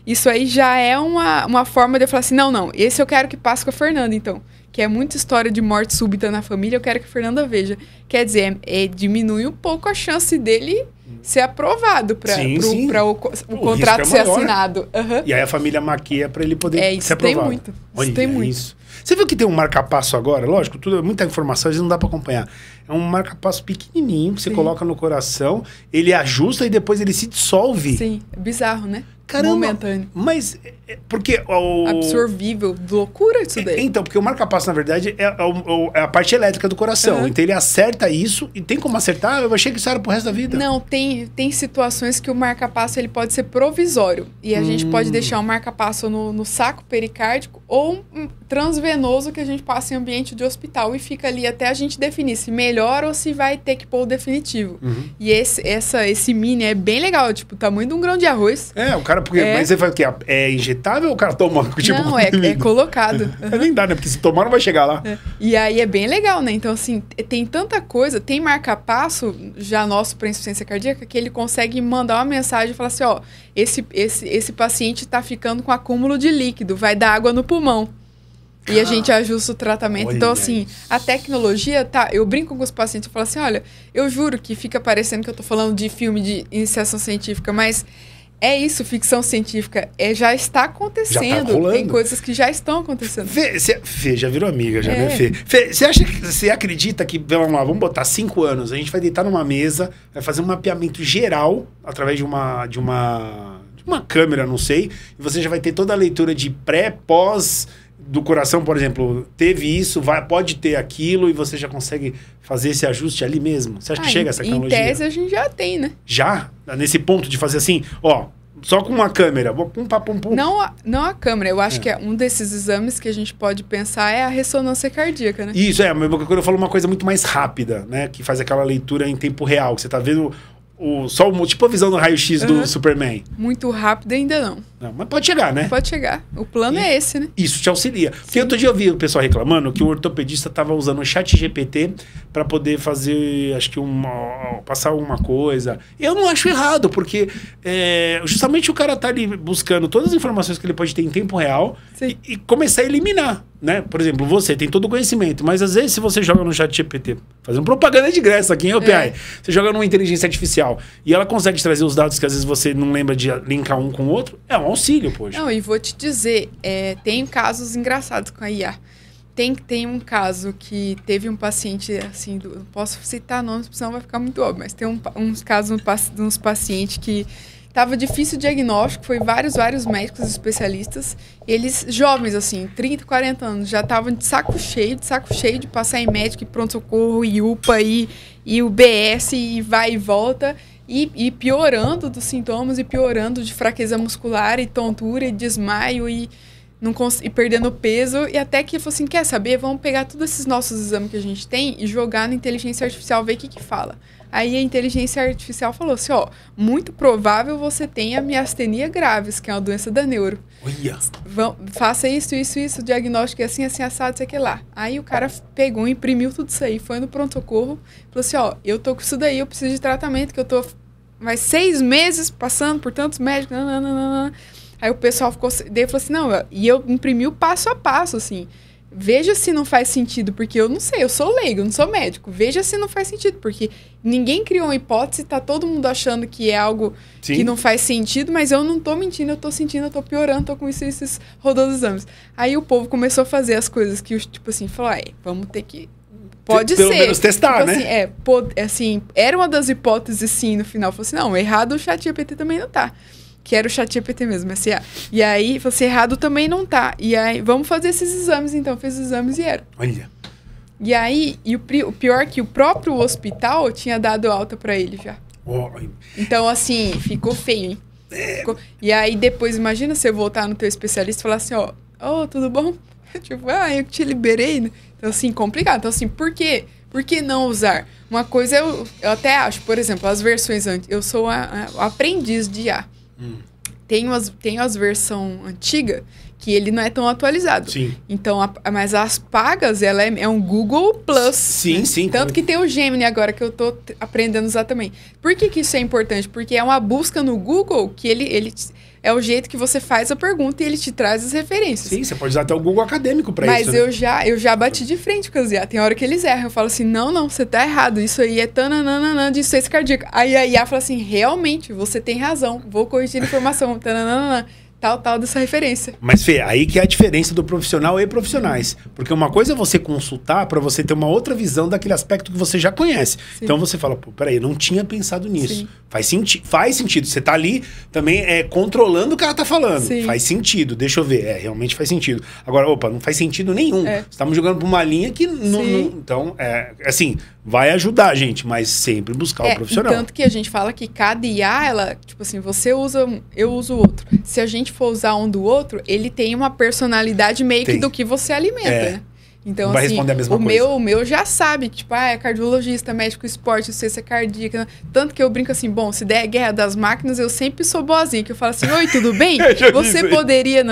Isso aí já é uma forma de eu falar assim, não, esse eu quero que passe com a Fernanda, então. Que é muita história de morte súbita na família, eu quero que a Fernanda veja. Quer dizer, diminui um pouco a chance dele ser aprovado para o contrato ser assinado. E aí a família maquia para ele poder ser aprovado. Tem muito. Isso. Você viu que tem um marca-passo agora? Lógico, muita informação, às vezes não dá para acompanhar. É um marca-passo pequenininho que você coloca no coração, ele ajusta e depois ele se dissolve. Sim, é bizarro, né? Caramba, momentâneo. Mas porque absorvível, loucura isso daí. Então, porque o marca-passo, na verdade, é a parte elétrica do coração. Então ele acerta isso e tem como acertar? Eu achei que isso era pro resto da vida. Não, tem situações que o marca-passo ele pode ser provisório. E a gente pode deixar um marca-passo no saco pericárdico ou um transvenoso que a gente passa em ambiente de hospital e fica ali até a gente definir se melhora ou se vai ter que pôr o definitivo. E esse mini é bem legal, tipo, o tamanho de um grão de arroz. O cara, mas você faz o quê? É injetável ou o cara toma? Tipo, não, é colocado. Nem dá, né? Porque se tomar não vai chegar lá. E aí é bem legal, né? Então, assim, tem tanta coisa, tem marca-passo já nosso para insuficiência cardíaca que ele consegue mandar uma mensagem e falar assim, ó, esse paciente tá ficando com acúmulo de líquido, vai dar água no pulmão. E a gente ajusta o tratamento. Então, assim, a tecnologia, eu brinco com os pacientes, eu falo assim, olha, eu juro que fica parecendo que eu tô falando de filme de iniciação científica, mas É isso, ficção científica. Já está acontecendo. Já tá rolando. Tem coisas que já estão acontecendo. Fê, já virou amiga, já, né, Fê? Fê, você acredita que, vamos lá, vamos botar 5 anos, a gente vai deitar numa mesa, vai fazer um mapeamento geral através de uma câmera, não sei, e você já vai ter toda a leitura de pré, pós do coração, por exemplo, teve isso, pode ter aquilo, e você já consegue fazer esse ajuste ali mesmo? Você acha que chega essa tecnologia? Em tese a gente já tem, né? Já? Nesse ponto de fazer assim, ó, só com uma câmera, pum, pum, pum. Não a câmera, eu acho que é um desses exames que a gente pode pensar é a ressonância cardíaca, né? Isso, mas quando eu falo uma coisa muito mais rápida, né, que faz aquela leitura em tempo real, que você tá vendo tipo a visão do raio-x do Superman. Muito rápido ainda não. Mas pode chegar, né? Pode chegar. O plano é esse, né? Isso te auxilia. Porque outro dia eu vi o pessoal reclamando que o ortopedista estava usando o ChatGPT para poder fazer, acho que passar alguma coisa. Eu não acho errado, porque justamente o cara tá ali buscando todas as informações que ele pode ter em tempo real e começar a eliminar, né? Por exemplo, você tem todo o conhecimento, mas às vezes se você joga no ChatGPT, fazendo propaganda de graça aqui em OPI, você joga numa inteligência artificial e ela consegue trazer os dados que às vezes você não lembra de linkar um com o outro, é um auxílio, poxa. Não, e vou te dizer, tem casos engraçados com a IA. Tem um caso que teve um paciente, assim, não posso citar nomes, senão vai ficar muito óbvio, mas tem uns casos de uns pacientes que tava difícil o diagnóstico, foi vários médicos especialistas, eles jovens, assim, 30, 40 anos, já estavam de saco cheio de passar em médico e pronto-socorro, e UPA, e UBS, e vai e volta, e piorando dos sintomas, e piorando de fraqueza muscular, e tontura, e desmaio, e perdendo peso, e até que falou assim, quer saber, vamos pegar todos esses nossos exames que a gente tem e jogar na inteligência artificial, ver o que fala. Aí a inteligência artificial falou assim, ó, muito provável você tenha miastenia graves, que é uma doença da neuro. Olha. Faça isso, o diagnóstico é assim, assado, sei que lá. Aí o cara pegou, imprimiu tudo isso aí, foi no pronto-socorro, falou assim, ó, eu tô com isso daí, eu preciso de tratamento, que eu tô mais 6 meses passando por tantos médicos, Aí o pessoal falou assim, não, e eu imprimi o passo a passo, assim. Veja se não faz sentido, porque eu não sei, eu sou leigo, eu não sou médico. Veja se não faz sentido, porque ninguém criou uma hipótese, tá todo mundo achando que é algo que não faz sentido, mas eu não tô mentindo, eu tô sentindo, eu tô piorando, tô com esses rodando os exames. Aí o povo começou a fazer as coisas que, tipo assim, falou, vamos ter que... Pode Pelo ser. menos testar, tipo, né? Assim, era uma das hipóteses, sim, no final. Falou assim, não, errado o ChatGPT também não tá. Que era o ChatGPT mesmo, SA. E aí, você errado também não tá. E aí, vamos fazer esses exames, então. Fez os exames e era. Olha. E aí, o pior é que o próprio hospital tinha dado alta pra ele já. Então, assim, ficou feio, hein? E aí, depois, imagina você voltar no teu especialista e falar assim, ó, tudo bom? Tipo, eu te liberei, né? Então, assim, complicado. Então, assim, por quê? Por que não usar? Uma coisa, eu até acho, por exemplo, as versões antigas. Eu sou o aprendiz de IA. Tem as versões antigas que ele não é tão atualizado. Sim. Então, mas as pagas, ela é um Google Plus. Sim, né? sim. Tanto que tem o Gemini agora, que eu tô aprendendo a usar também. Por que isso é importante? Porque é uma busca no Google que ele é o jeito que você faz a pergunta e ele te traz as referências. Sim, você pode usar até o Google acadêmico para isso. Mas eu já bati de frente com as IA. Tem hora que eles erram. Eu falo assim, não, você tá errado. Isso aí é tananana de insuficiência cardíaca. Aí a IA fala assim, realmente, você tem razão. Vou corrigir a informação. Tananana. Tal dessa referência. Mas, Fê, aí que é a diferença do profissional e profissionais. Porque uma coisa é você consultar para você ter uma outra visão daquele aspecto que você já conhece. Sim. Então você fala, pô, peraí, eu não tinha pensado nisso. Sim. Faz sentido. Você tá ali também controlando o que ela tá falando. Sim. Faz sentido. Deixa eu ver. Realmente faz sentido. Agora, não faz sentido nenhum. Estamos jogando por uma linha que não... Então, assim, vai ajudar a gente, mas sempre buscar o profissional. Tanto que a gente fala que cada IA, ela, tipo assim, você usa um, eu uso o outro. Se a gente for usar um do outro, ele tem uma personalidade meio que do que você alimenta, né? Então, vai assim, responder a mesma coisa. O meu já sabe, tipo, é cardiologista, médico esporte, ciência cardíaca. Tanto que eu brinco assim, bom, se der guerra das máquinas, eu sempre sou boazinha. Que eu falo assim, oi, tudo bem? Você poderia,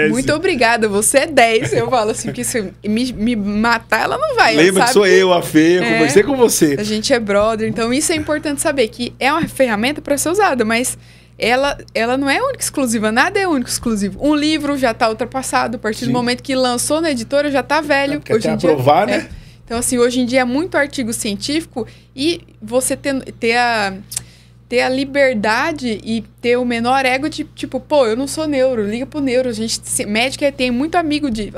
muito obrigada, você é 10. Eu falo assim, porque se me matar, ela não vai. Lembra que sou eu, a Fê, eu conversei com você. A gente é brother, então isso é importante saber, que é uma ferramenta para ser usada, mas... Ela não é única exclusiva, nada é único exclusivo. Um livro já está ultrapassado, a partir do momento que lançou na editora já está velho. Quer hoje em dia, aprovar, né? Então, assim, hoje em dia é muito artigo científico e você ter ter a liberdade e ter o menor ego de, tipo, pô, eu não sou neuro, liga pro neuro. A gente, médico tem muito amigo de,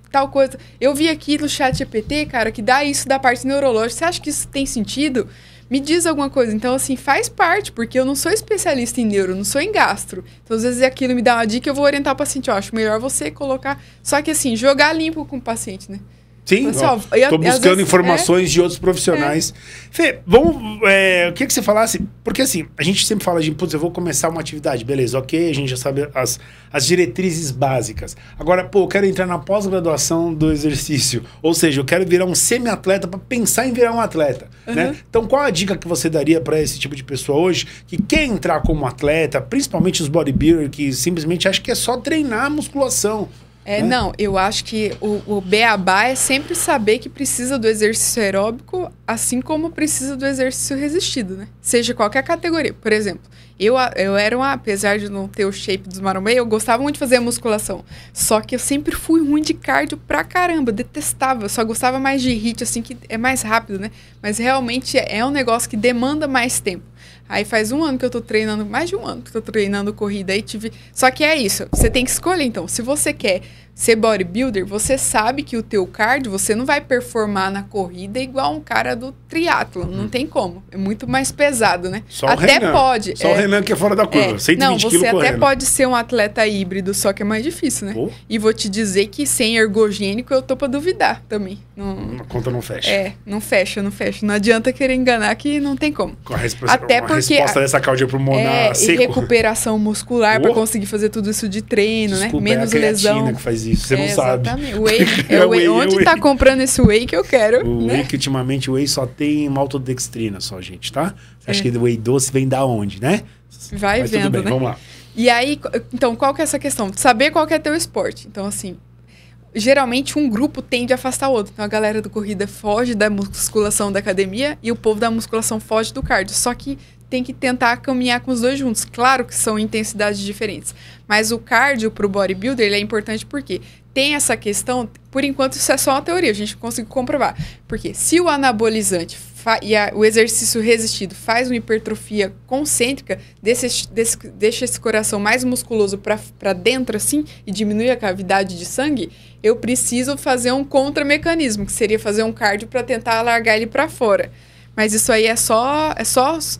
tal coisa. Eu vi aqui no chat GPT, cara, que dá isso da parte neurológica. Você acha que isso tem sentido? Me diz alguma coisa. Então, assim, faz parte, porque eu não sou especialista em neuro, não sou em gastro. Então, às vezes, aquilo me dá uma dica, eu vou orientar o paciente. Eu acho melhor você colocar... Só que, assim, jogar limpo com o paciente, né? Sim, estou buscando informações de outros profissionais. Fê, vamos... eu queria que você falasse... Porque, assim, a gente sempre fala de... Putz, eu vou começar uma atividade. Beleza, ok, a gente já sabe as diretrizes básicas. Agora, pô, eu quero entrar na pós-graduação do exercício. Ou seja, eu quero virar um semi-atleta para pensar em virar um atleta. Né? Então, qual a dica que você daria para esse tipo de pessoa hoje que quer entrar como atleta, principalmente os bodybuilders, que simplesmente acham que é só treinar musculação? Não, eu acho que o beabá é sempre saber que precisa do exercício aeróbico, assim como precisa do exercício resistido, né? Seja qualquer categoria. Por exemplo, eu era apesar de não ter o shape dos marombei, eu gostava muito de fazer musculação. Só que eu sempre fui ruim de cardio pra caramba, detestava. Eu só gostava mais de HIIT, assim, que é mais rápido, né? Mas realmente é um negócio que demanda mais tempo. Aí faz um ano que eu tô treinando, mais de um ano que eu tô treinando corrida. Aí Só que é isso, você tem que escolher então. Se você quer ser bodybuilder, você sabe que o teu cardio, você não vai performar na corrida igual um cara do triatlon. Não tem como. É muito mais pesado, né? Só até o Renan. Pode. Só o Renan que é fora da curva. 120 não, você quilos até correndo. pode ser um atleta híbrido, só que é mais difícil, né? E vou te dizer que sem ergogênico eu tô pra duvidar também. A conta não fecha. Não fecha. Não adianta querer enganar que não tem como. Com a resposta dessa cardiopulmonar seco. E recuperação muscular para conseguir fazer tudo isso de treino, desculpa, né? Menos lesão. Que faz isso, você não sabe. Exatamente. Whey, onde tá comprando esse whey que eu quero? O né? whey, que ultimamente o whey só tem maltodextrina só, gente, tá? Você acha que o whey doce vem da onde, né? Vai vendo, tudo bem, né? Vamos lá. E aí, então, qual que é essa questão? Saber qual que é teu esporte. Então, assim, geralmente um grupo tende a afastar o outro. Então, a galera do corrida foge da musculação da academia e o povo da musculação foge do cardio. Só que tem que tentar caminhar com os dois juntos. Claro que são intensidades diferentes, mas o cardio pro bodybuilder ele é importante porque tem essa questão, por enquanto isso é só uma teoria, a gente não consegue comprovar. Porque se o anabolizante o exercício resistido faz uma hipertrofia concêntrica, deixa esse coração mais musculoso para dentro assim e diminui a cavidade de sangue, eu preciso fazer um contramecanismo, que seria fazer um cardio para tentar alargar ele para fora. Mas isso aí é só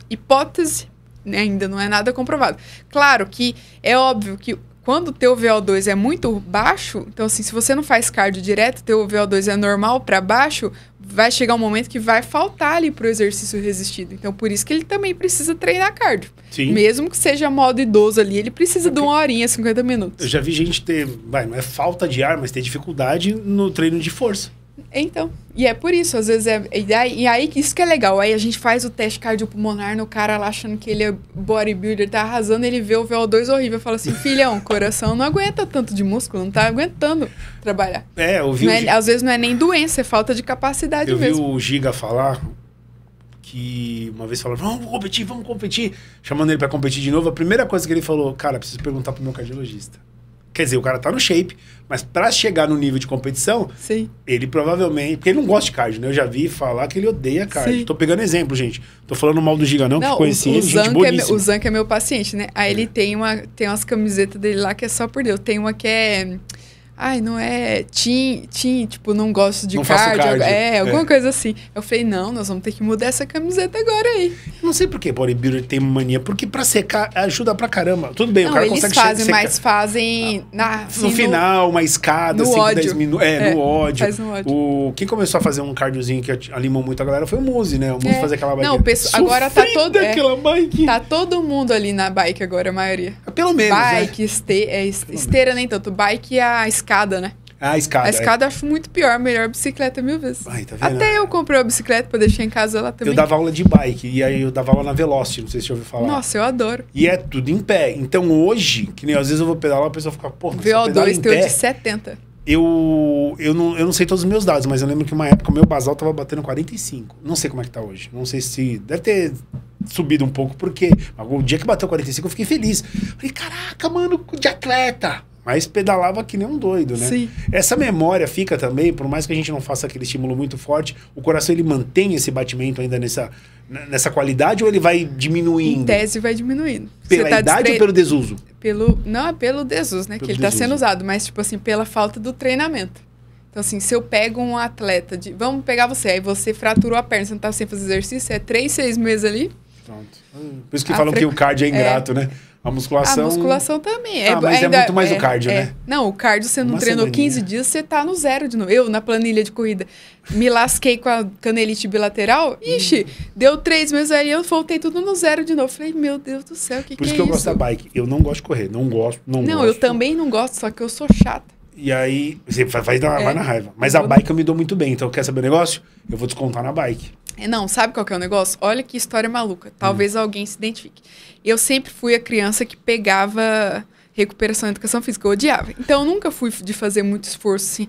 hipótese, né? Ainda não é nada comprovado. Claro que é óbvio que quando o teu VO2 é muito baixo, então assim, se você não faz cardio direto, teu VO2 é normal para baixo, vai chegar um momento que vai faltar ali pro exercício resistido. Então por isso que ele também precisa treinar cardio. Sim. Mesmo que seja modo idoso ali, ele precisa de uma horinha, 50 minutos. Eu já vi gente ter, não é falta de ar, mas ter dificuldade no treino de força. Então, e é por isso, às vezes e aí isso que é legal, aí a gente faz o teste cardiopulmonar no cara lá achando que ele é bodybuilder, tá arrasando, ele vê o VO2 horrível, fala assim, filhão, coração não aguenta tanto de músculo, não tá aguentando trabalhar. Eu vi às vezes não é nem doença, é falta de capacidade mesmo. Eu vi o Giga falar que uma vez falou, vamos competir, chamando ele pra competir de novo, a primeira coisa que ele falou, cara, preciso perguntar pro meu cardiologista. Quer dizer, o cara tá no shape, mas pra chegar no nível de competição, Sim. Ele provavelmente... Porque ele não gosta de cardio, né? Eu já vi falar que ele odeia cardio. Sim. Tô pegando exemplo, gente. Tô falando mal do Giga, não, que conheci o gente boníssima. O Zanca é meu paciente, né? Aí ele tem umas camisetas dele lá que é só por Deus. Tem uma que é... Ai, não é... tipo, não gosto de cardio. Alguma coisa assim. Eu falei, não, nós vamos ter que mudar essa camiseta agora aí. Não sei por que bodybuilder tem mania. Porque pra secar ajuda pra caramba. Tudo bem, o cara consegue secar. Mas fazem... no final, uma escada, 5, 10 minutos. No ódio. Faz no ódio. Quem começou a fazer um cardiozinho que animou muito a galera foi o Muzi, né? O Muzi fazia aquela bike. Não, agora tá todo... aquela bike. Tá todo mundo ali na bike agora, a maioria. Pelo menos, bike, esteira nem tanto. Bike e a escada, né? A escada. A escada eu acho muito pior, melhor bicicleta 1000 vezes. Ai, tá vendo? Até eu comprei uma bicicleta pra deixar em casa lá também. Eu dava aula de bike, e aí eu dava aula na Velocity, não sei se você ouviu falar. Nossa, eu adoro. E é tudo em pé. Então hoje, que nem às vezes eu vou pedalar, a pessoa fica, porra, VO2 teu de 70. Eu não sei todos os meus dados, mas eu lembro que uma época o meu basal tava batendo 45. Não sei como é que tá hoje. Não sei se... Deve ter subido um pouco, porque o dia que bateu 45 eu fiquei feliz. Falei, caraca, mano, de atleta. mas pedalava que nem um doido, né? Sim. Essa memória fica também, por mais que a gente não faça aquele estímulo muito forte, o coração ele mantém esse batimento ainda nessa qualidade ou ele vai diminuindo? Em tese vai diminuindo. Pela idade ou pelo desuso? Não, é pelo desuso, né? Pelo que ele tá desuso. sendo usado, mas, tipo assim, pela falta do treinamento. Então, assim, se eu pego um atleta vamos pegar você, aí você fraturou a perna, você não tá sem fazer exercício, é 3, 6 meses ali. Pronto. Por isso que falam que o cardio é ingrato, né? A musculação... A musculação também. Mas ainda, é muito mais o cardio, né? Não, o cardio você não Uma treinou semaninha. 15 dias, você tá no zero de novo. Eu, na planilha de corrida, me lasquei com a canelite bilateral. Ixi, deu 3 meses aí, eu voltei tudo no zero de novo. Falei, meu Deus do céu, que Por isso é que eu isso? gosto da bike. Eu não gosto de correr. Não gosto. Não, gosto. eu também não gosto, só que eu sou chata. E aí, você vai na raiva. Mas a bike eu me dou muito bem. Então, quer saber o negócio? Eu vou descontar na bike. Não, sabe qual que é o negócio? Olha que história maluca. Talvez alguém se identifique. Eu sempre fui a criança que pegava recuperação e educação física. Eu odiava. Então, eu nunca fui de fazer muito esforço, assim,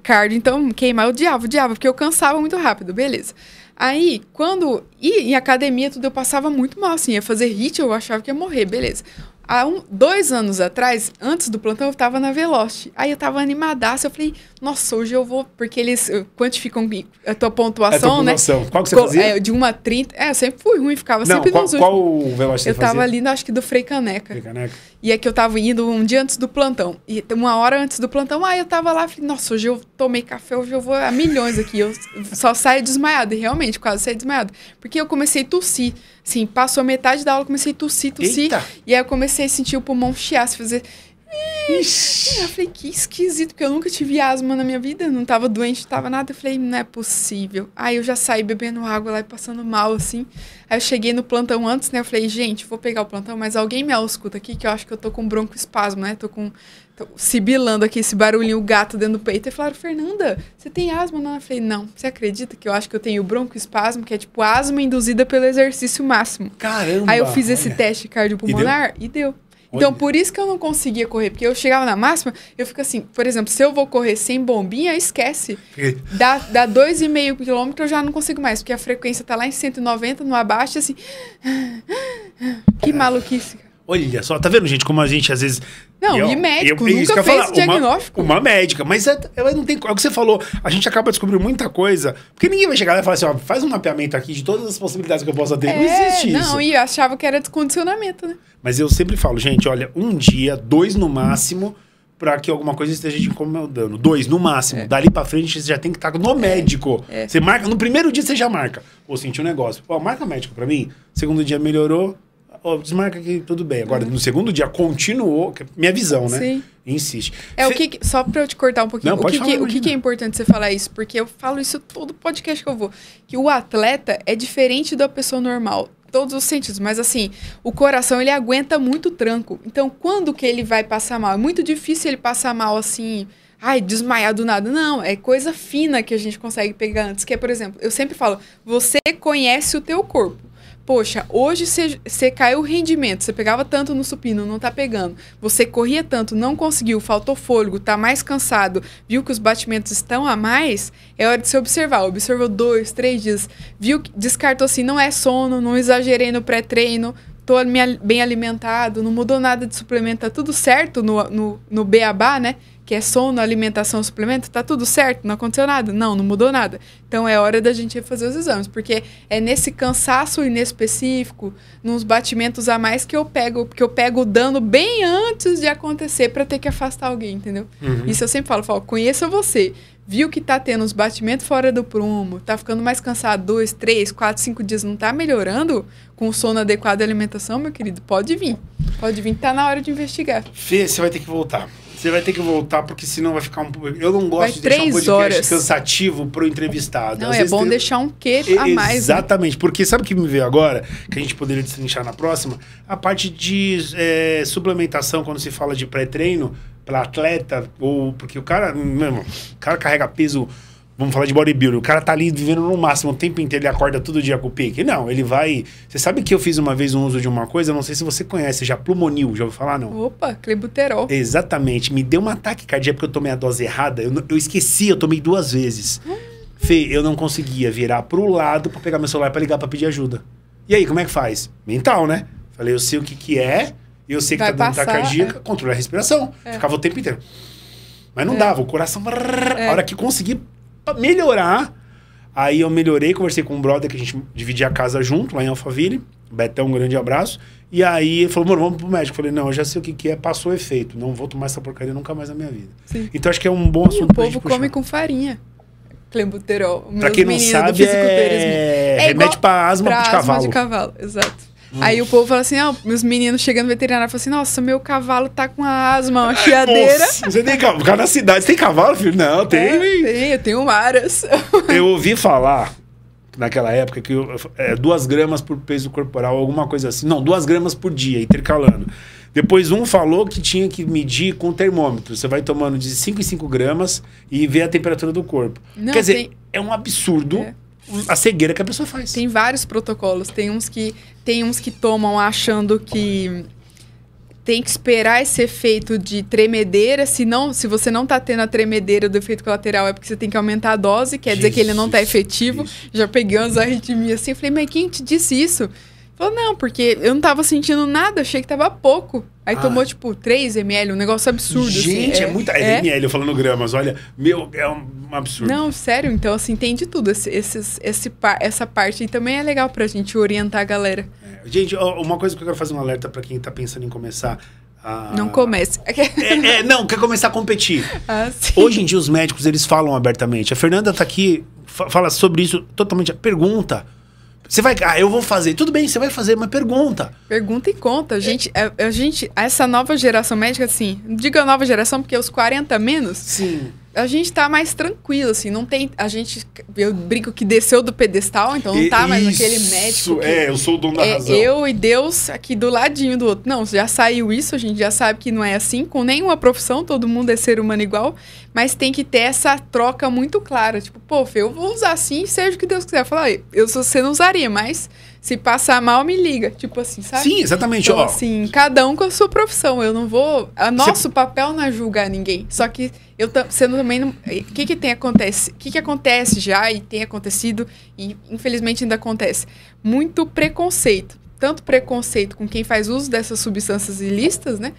cardio. Então, queimar, eu odiava, porque eu cansava muito rápido. Beleza. Aí, quando... E em academia, tudo, eu passava muito mal, assim. Ia fazer HIIT, eu achava que ia morrer. Beleza. Há 2 anos atrás, antes do plantão, eu tava na Velocity. Aí eu tava animadaça. Eu falei, nossa, hoje eu vou... Porque eles quantificam a tua pontuação, né? Qual que você fazia? De 1 a 30. Eu sempre fui ruim, ficava sempre nos últimos. Qual o Velocity você Eu tava fazia? ali, acho que do Frei Caneca. Frei Caneca. E é que eu tava indo um dia antes do plantão. E 1 hora antes do plantão, aí eu tava lá, falei, nossa, hoje eu tomei café, hoje eu vou a milhões aqui. Eu só saio desmaiada. E realmente, quase saí desmaiada. Porque eu comecei a tossir. Assim, passou metade da aula, eu comecei a tossir. Eita. E aí eu comecei a sentir o pulmão chiar, se fazer... Ixi. Eu falei, que esquisito, porque eu nunca tive asma na minha vida, não tava doente, não tava nada. Eu falei, não é possível. Aí eu já saí bebendo água lá e passando mal, assim. Aí eu cheguei no plantão antes, né? Eu falei, gente, vou pegar o plantão, mas alguém me ausculta aqui, que eu acho que eu tô com broncoespasmo, né? Tô sibilando aqui esse barulhinho gato dentro do peito. E falaram, Fernanda, você tem asma? Não? Eu falei, não. Você acredita que eu acho que eu tenho broncoespasmo, que é tipo asma induzida pelo exercício máximo? Caramba! Aí eu fiz esse teste cardiopulmonar e deu. Então, por isso que eu não conseguia correr, porque eu chegava na máxima, eu fico assim, por exemplo, se eu vou correr sem bombinha, esquece. Dá 2,5 km, eu já não consigo mais, porque a frequência tá lá em 190, no abaixo, assim. Que maluquice. Olha só, tá vendo, gente, como a gente às vezes... Não, e médico, isso que nunca eu ia fez falar, diagnóstico. Uma médica, mas não tem, é o que você falou, a gente acaba descobrindo muita coisa, porque ninguém vai chegar lá e falar assim, ó, faz um mapeamento aqui de todas as possibilidades que eu possa ter. Não existe isso. Não, e eu achava que era descondicionamento, né? Mas eu sempre falo, gente, olha, 1 dia, 2 no máximo, pra que alguma coisa esteja te incomodando. 2 no máximo. Dali pra frente, você já tem que estar no médico. Você marca, no primeiro dia você já marca. Ou sentiu um negócio. Ó, marca médico pra mim. Segundo dia melhorou. Ó, desmarca aqui, tudo bem. Agora, no segundo dia, continuou. Minha visão, né? Sim. Insiste. Só pra eu te cortar um pouquinho. Não, pode falar, o que é importante você falar isso? Porque eu falo isso todo podcast que eu vou. Que o atleta é diferente da pessoa normal. Todos os sentidos, mas assim, o coração ele aguenta muito tranco. Então, quando que ele vai passar mal? É muito difícil ele passar mal assim, desmaiar do nada. Não, é coisa fina que a gente consegue pegar antes. Que é, por exemplo, eu sempre falo, você conhece o teu corpo. Poxa, hoje você caiu o rendimento, você pegava tanto no supino, não tá pegando. Você corria tanto, não conseguiu, faltou fôlego, tá mais cansado, viu que os batimentos estão a mais, é hora de você observar. Observou 2, 3 dias, viu, descartou assim, não é sono, não exagerei no pré-treino, tô bem alimentado, não mudou nada de suplemento, tá tudo certo no beabá, né? Que é sono, alimentação, suplemento, tá tudo certo? Não aconteceu nada? Não mudou nada. Então é hora da gente fazer os exames, porque é nesse cansaço inespecífico, nos batimentos a mais que eu pego, porque eu pego o dano bem antes de acontecer para ter que afastar alguém, entendeu? Isso eu sempre falo, conheça você. Viu que tá tendo os batimentos fora do prumo, tá ficando mais cansado 2, 3, 4, 5 dias, não tá melhorando com o sono adequado e alimentação, meu querido, pode vir. Pode vir, tá na hora de investigar. Fê, você vai ter que voltar. Você vai ter que voltar, porque senão vai ficar eu não gosto de deixar um podcast horas. cansativo pro entrevistado. Não, é bom deixar um quê a mais. Exatamente, né? Porque sabe o que me veio agora, que a gente poderia destrinchar na próxima? A parte de suplementação, quando se fala de pré-treino, para atleta, ou porque o cara carrega peso, vamos falar de bodybuilder, o cara tá ali vivendo no máximo o tempo inteiro, ele acorda todo dia com o pique. Não, ele vai... Você sabe que eu fiz uma vez um uso de uma coisa, não sei se você conhece, já Plumonil, já ouviu falar, não? Opa, Clenbuterol. Exatamente, me deu um ataque cardíaco porque eu tomei a dose errada, eu esqueci, eu tomei 2 vezes. Fê, eu não conseguia virar pro lado pra pegar meu celular pra ligar pra pedir ajuda. E aí, como é que faz? Mental, né? Falei, eu sei o que é, e eu sei que Vai tá dando passar, taquicardia, controle a respiração. Ficava o tempo inteiro. Mas não dava, o coração... A hora que consegui melhorar, aí eu melhorei, conversei com um brother que a gente dividia a casa junto, lá em Alphaville, Betão, um grande abraço. E aí ele falou, mano, vamos pro médico. Eu falei, não, eu já sei o que é, passou o efeito. Não vou tomar essa porcaria nunca mais na minha vida. Sim. Então acho que é um bom assunto pra gente puxar. O povo come com farinha. Clenbuterol. Pra quem não sabe, é remédio pra asma de cavalo. Asma de cavalo, exato. Aí o povo fala assim, os meninos chegando no veterinário falam assim, nossa, meu cavalo tá com a asma, uma chiadeira. Nossa, você tem cavalo? Cara, na cidade, você tem cavalo, filho? Não, tem. Tem, eu tenho varas. Eu ouvi falar, naquela época, que 2 gramas por peso corporal, alguma coisa assim. Não, 2 gramas por dia, intercalando. Depois um falou que tinha que medir com termômetro. Você vai tomando de 5 em 5 gramas e ver a temperatura do corpo. Não, quer dizer, é um absurdo a cegueira que a pessoa faz. Tem vários protocolos. Tem uns que tomam achando que tem que esperar esse efeito de tremedeira. Se você não tá tendo a tremedeira do efeito colateral, é porque você tem que aumentar a dose. Quer dizer que ele não tá efetivo. Já peguei umas arritmias assim. Eu falei, mas quem te disse isso? Falou, não, porque eu não tava sentindo nada, achei que tava pouco. Aí tomou, tipo, 3 ml, um negócio absurdo. Gente, assim. é muita... É ml, eu falando gramas, olha, é um absurdo. Não, sério, então, assim, tem de tudo. Essa parte aí também é legal pra gente orientar a galera. Gente, uma coisa que eu quero fazer um alerta pra quem tá pensando em começar... Não comece. Não, quer começar a competir. Sim. Hoje em dia, os médicos, eles falam abertamente. A Fernanda tá aqui, fala sobre isso totalmente. Pergunta. Você vai... eu vou fazer. Tudo bem, você vai fazer, mas pergunta. Pergunta e conta. Essa nova geração médica, assim... Diga nova geração, porque os 40 menos... Sim. A gente tá mais tranquilo, assim, não tem... Eu brinco que desceu do pedestal, então não tá mais naquele médico... Eu sou o dono da razão. Eu e Deus aqui do ladinho do outro. Não, já saiu isso, a gente já sabe que não é assim, com nenhuma profissão, todo mundo é ser humano igual, mas tem que ter essa troca muito clara. Tipo, pô, Fê, eu vou usar assim, seja o que Deus quiser. Falar, você não usaria, mas... Se passar mal, me liga. Tipo assim, sabe? Sim, exatamente. Então, assim, cada um com a sua profissão. Eu não vou... Nosso papel não é julgar ninguém. Só que você também não... O que acontece já e tem acontecido e infelizmente ainda acontece? Muito preconceito. Tanto preconceito com quem faz uso dessas substâncias ilícitas, né?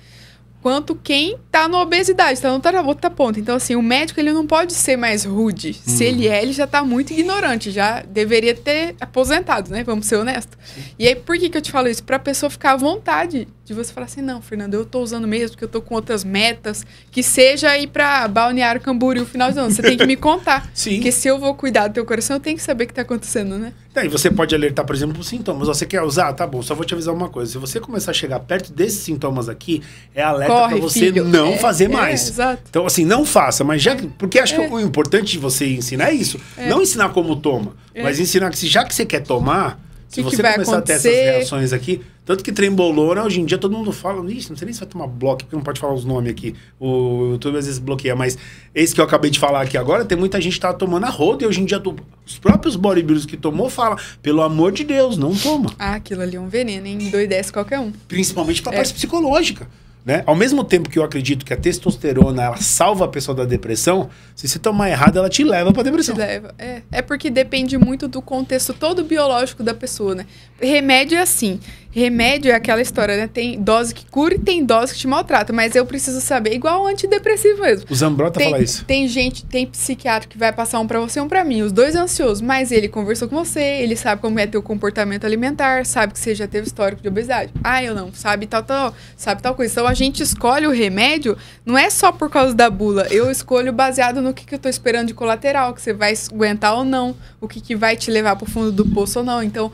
Quanto quem tá na obesidade, tá no outra ponta. Então, assim, o médico, ele não pode ser mais rude. Se ele já tá muito ignorante, já deveria ter aposentado, né? Vamos ser honestos. E aí, por que eu te falo isso? Pra pessoa ficar à vontade de você falar assim, não, Fernando, eu tô usando mesmo, porque eu tô com outras metas, que seja ir pra Balneário Camboriú no final de ano. Você tem que me contar. Sim. Porque se eu vou cuidar do teu coração, eu tenho que saber o que tá acontecendo, né? E você pode alertar, por exemplo, os sintomas. Você quer usar? Tá bom, só vou te avisar uma coisa. Se você começar a chegar perto desses sintomas aqui, é alerta pra você não fazer mais. Exato. Então, assim, não faça, mas já... Porque acho que o importante de você ensinar é isso. Não ensinar como toma, mas ensinar que já que você quer tomar, se você começar a ter essas reações aqui... Tanto que trembolona, hoje em dia, todo mundo fala... Ixi, não sei nem se vai tomar bloco, porque não pode falar os nomes aqui. O YouTube às vezes bloqueia, mas esse que eu acabei de falar aqui agora, tem muita gente que tá tomando a roda, e hoje em dia os próprios bodybuilders que tomou falam, pelo amor de Deus, não toma. Aquilo ali é um veneno, hein? Endoidece qualquer um. Principalmente pra parte psicológica. Né? Ao mesmo tempo que eu acredito que a testosterona ela salva a pessoa da depressão, se você tomar errado, ela te leva pra depressão. Te leva. É porque depende muito do contexto todo biológico da pessoa, né? Remédio é assim. Remédio é aquela história, né? Tem dose que cura e tem dose que te maltrata. Mas eu preciso saber, igual o antidepressivo mesmo. O Zambrota fala isso. Tem psiquiatra que vai passar um pra você e um pra mim. Os dois ansiosos. Mas ele conversou com você, ele sabe como é teu comportamento alimentar, sabe que você já teve histórico de obesidade. Eu não. Sabe tal coisa. Então a gente escolhe o remédio, não é só por causa da bula. Eu escolho baseado no que eu tô esperando de colateral, que você vai aguentar ou não, o que vai te levar pro fundo do poço ou não. Então,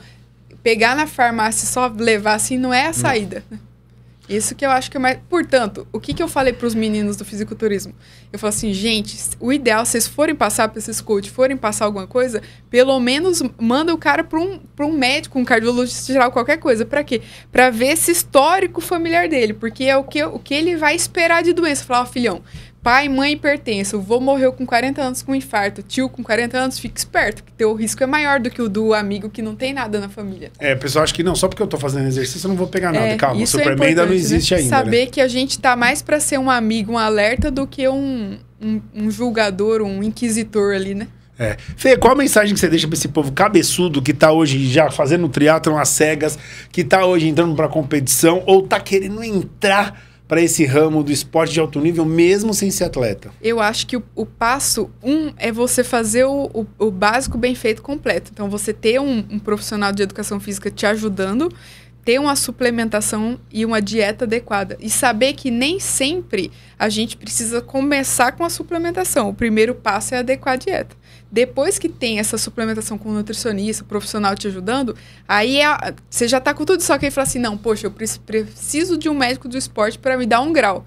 pegar na farmácia e só levar assim não é a saída. Isso que eu acho que é mais... Portanto, o que eu falei pros meninos do fisiculturismo? Eu falo assim, gente, o ideal, se vocês forem passar pra esses coaches, forem passar alguma coisa, pelo menos manda o cara pra um médico, um cardiologista geral, qualquer coisa. Pra quê? Pra ver esse histórico familiar dele, porque é o que ele vai esperar de doença. Falar, filhão, pai, mãe hipertenso, o vô morreu com 40 anos com infarto, tio com 40 anos, fica esperto, que teu risco é maior do que o do amigo que não tem nada na família. O pessoa acha que não, só porque eu tô fazendo exercício eu não vou pegar nada. Calma, o Superman ainda não existe ainda. Saber que a gente tá mais pra ser um amigo, um alerta, do que um julgador, um inquisitor ali, né? Fê, qual a mensagem que você deixa pra esse povo cabeçudo que tá hoje já fazendo triatlon às cegas, que tá hoje entrando pra competição ou tá querendo entrar para esse ramo do esporte de alto nível, mesmo sem ser atleta? Eu acho que o passo 1 é você fazer o básico bem feito completo. Então, você ter um profissional de educação física te ajudando, ter uma suplementação e uma dieta adequada. E saber que nem sempre a gente precisa começar com a suplementação. O primeiro passo é adequar a dieta. Depois que tem essa suplementação com o nutricionista, o profissional te ajudando, aí você já tá com tudo, só que aí fala assim, não, poxa, eu preciso de um médico do esporte para me dar um grau.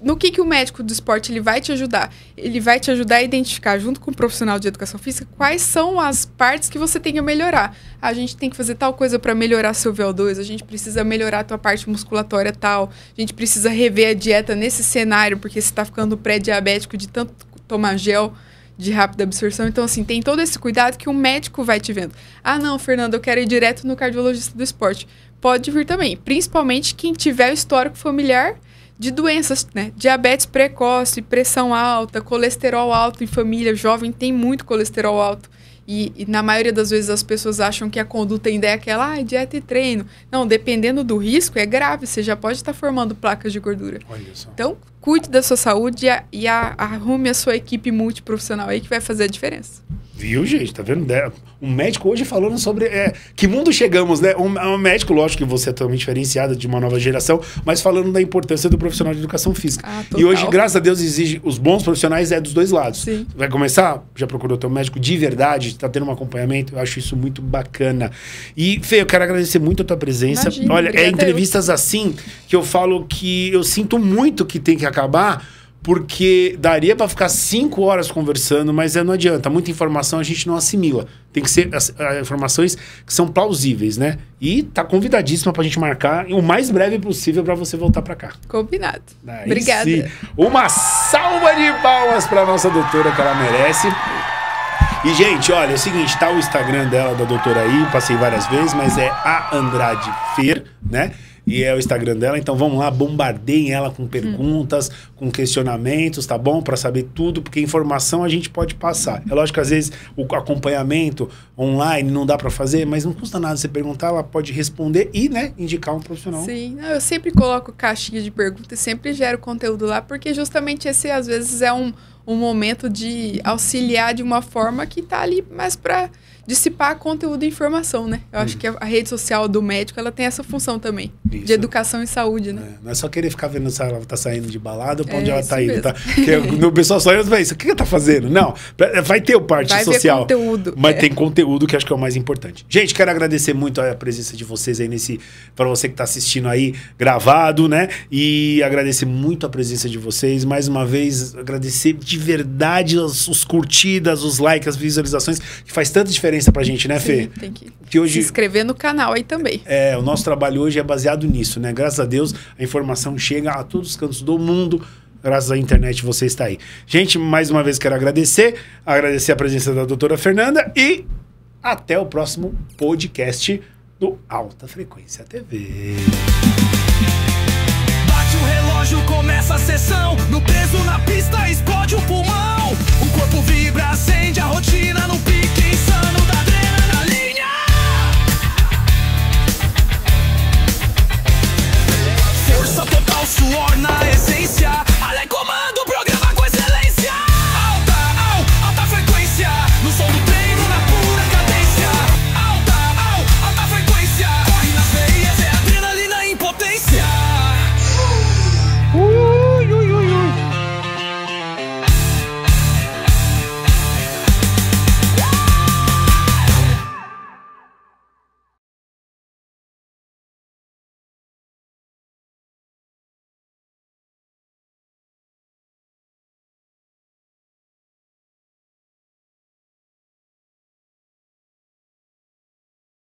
No que o médico do esporte ele vai te ajudar? Ele vai te ajudar a identificar, junto com o profissional de educação física, quais são as partes que você tem que melhorar. A gente tem que fazer tal coisa para melhorar seu VO2, a gente precisa melhorar a tua parte musculatória tal, a gente precisa rever a dieta nesse cenário, porque você está ficando pré-diabético de tanto tomar gel de rápida absorção. Então, assim, tem todo esse cuidado que o médico vai te vendo. Ah, não, Fernando, eu quero ir direto no cardiologista do esporte. Pode vir também, principalmente quem tiver o histórico familiar de doenças, né? Diabetes precoce, pressão alta, colesterol alto em família, jovem tem muito colesterol alto. E na maioria das vezes as pessoas acham que a conduta ainda é aquela, dieta e treino. Não, dependendo do risco, é grave. Você já pode estar formando placas de gordura. Olha só. Então, cuide da sua saúde e arrume a sua equipe multiprofissional aí que vai fazer a diferença. Viu, gente? Tá vendo? Um médico hoje falando sobre que mundo chegamos, né? Um médico, lógico que você é totalmente diferenciado de uma nova geração, mas falando da importância do profissional de educação física. E hoje, graças a Deus, exige os bons profissionais dos dois lados. Sim. Vai começar? Já procurou teu médico de verdade? Tá tendo um acompanhamento? Eu acho isso muito bacana. E, Fê, eu quero agradecer muito a tua presença. Imagina, olha, entrevistas assim que eu falo que eu sinto muito que tem que acabar, porque daria para ficar 5 horas conversando, mas não adianta. Muita informação a gente não assimila. Tem que ser informações que são plausíveis, né? E tá convidadíssima pra gente marcar o mais breve possível para você voltar para cá. Combinado. Aí obrigada. Sim. Uma salva de palmas pra nossa doutora, que ela merece. E, gente, olha, é o seguinte, tá o Instagram dela, da doutora aí, passei várias vezes, mas é a Andrade Fer, né? E é o Instagram dela, então vamos lá, bombardeiem ela com perguntas, com questionamentos, tá bom? Para saber tudo, porque informação a gente pode passar. É lógico que às vezes o acompanhamento online não dá para fazer, mas não custa nada você perguntar, ela pode responder e, né, indicar um profissional. Sim, eu sempre coloco caixinha de perguntas e sempre gero conteúdo lá, porque justamente esse às vezes é um momento de auxiliar de uma forma que tá ali mais para dissipar conteúdo e informação, né? Eu acho que a rede social do médico, ela tem essa função também, de educação e saúde, né? Não é só querer ficar vendo se ela tá saindo de balada ou pra onde ela tá mesmo. indo, tá? Porque o pessoal só olha e isso, o que ela tá fazendo? Não, vai ter parte social. Vai ver conteúdo. Mas tem conteúdo que acho que é o mais importante. Gente, quero agradecer muito a presença de vocês aí pra você que tá assistindo aí, gravado, né? E agradecer muito a presença de vocês. Mais uma vez, agradecer de verdade os curtidas, os likes, as visualizações, que faz tanta diferença pra gente, né, Fê? Sim, tem que hoje, se inscrever no canal aí também. O nosso trabalho hoje é baseado nisso, né? Graças a Deus, a informação chega a todos os cantos do mundo. Graças à internet você está aí. Gente, mais uma vez quero agradecer a presença da doutora Fernanda e até o próximo podcast do Alta Frequência TV.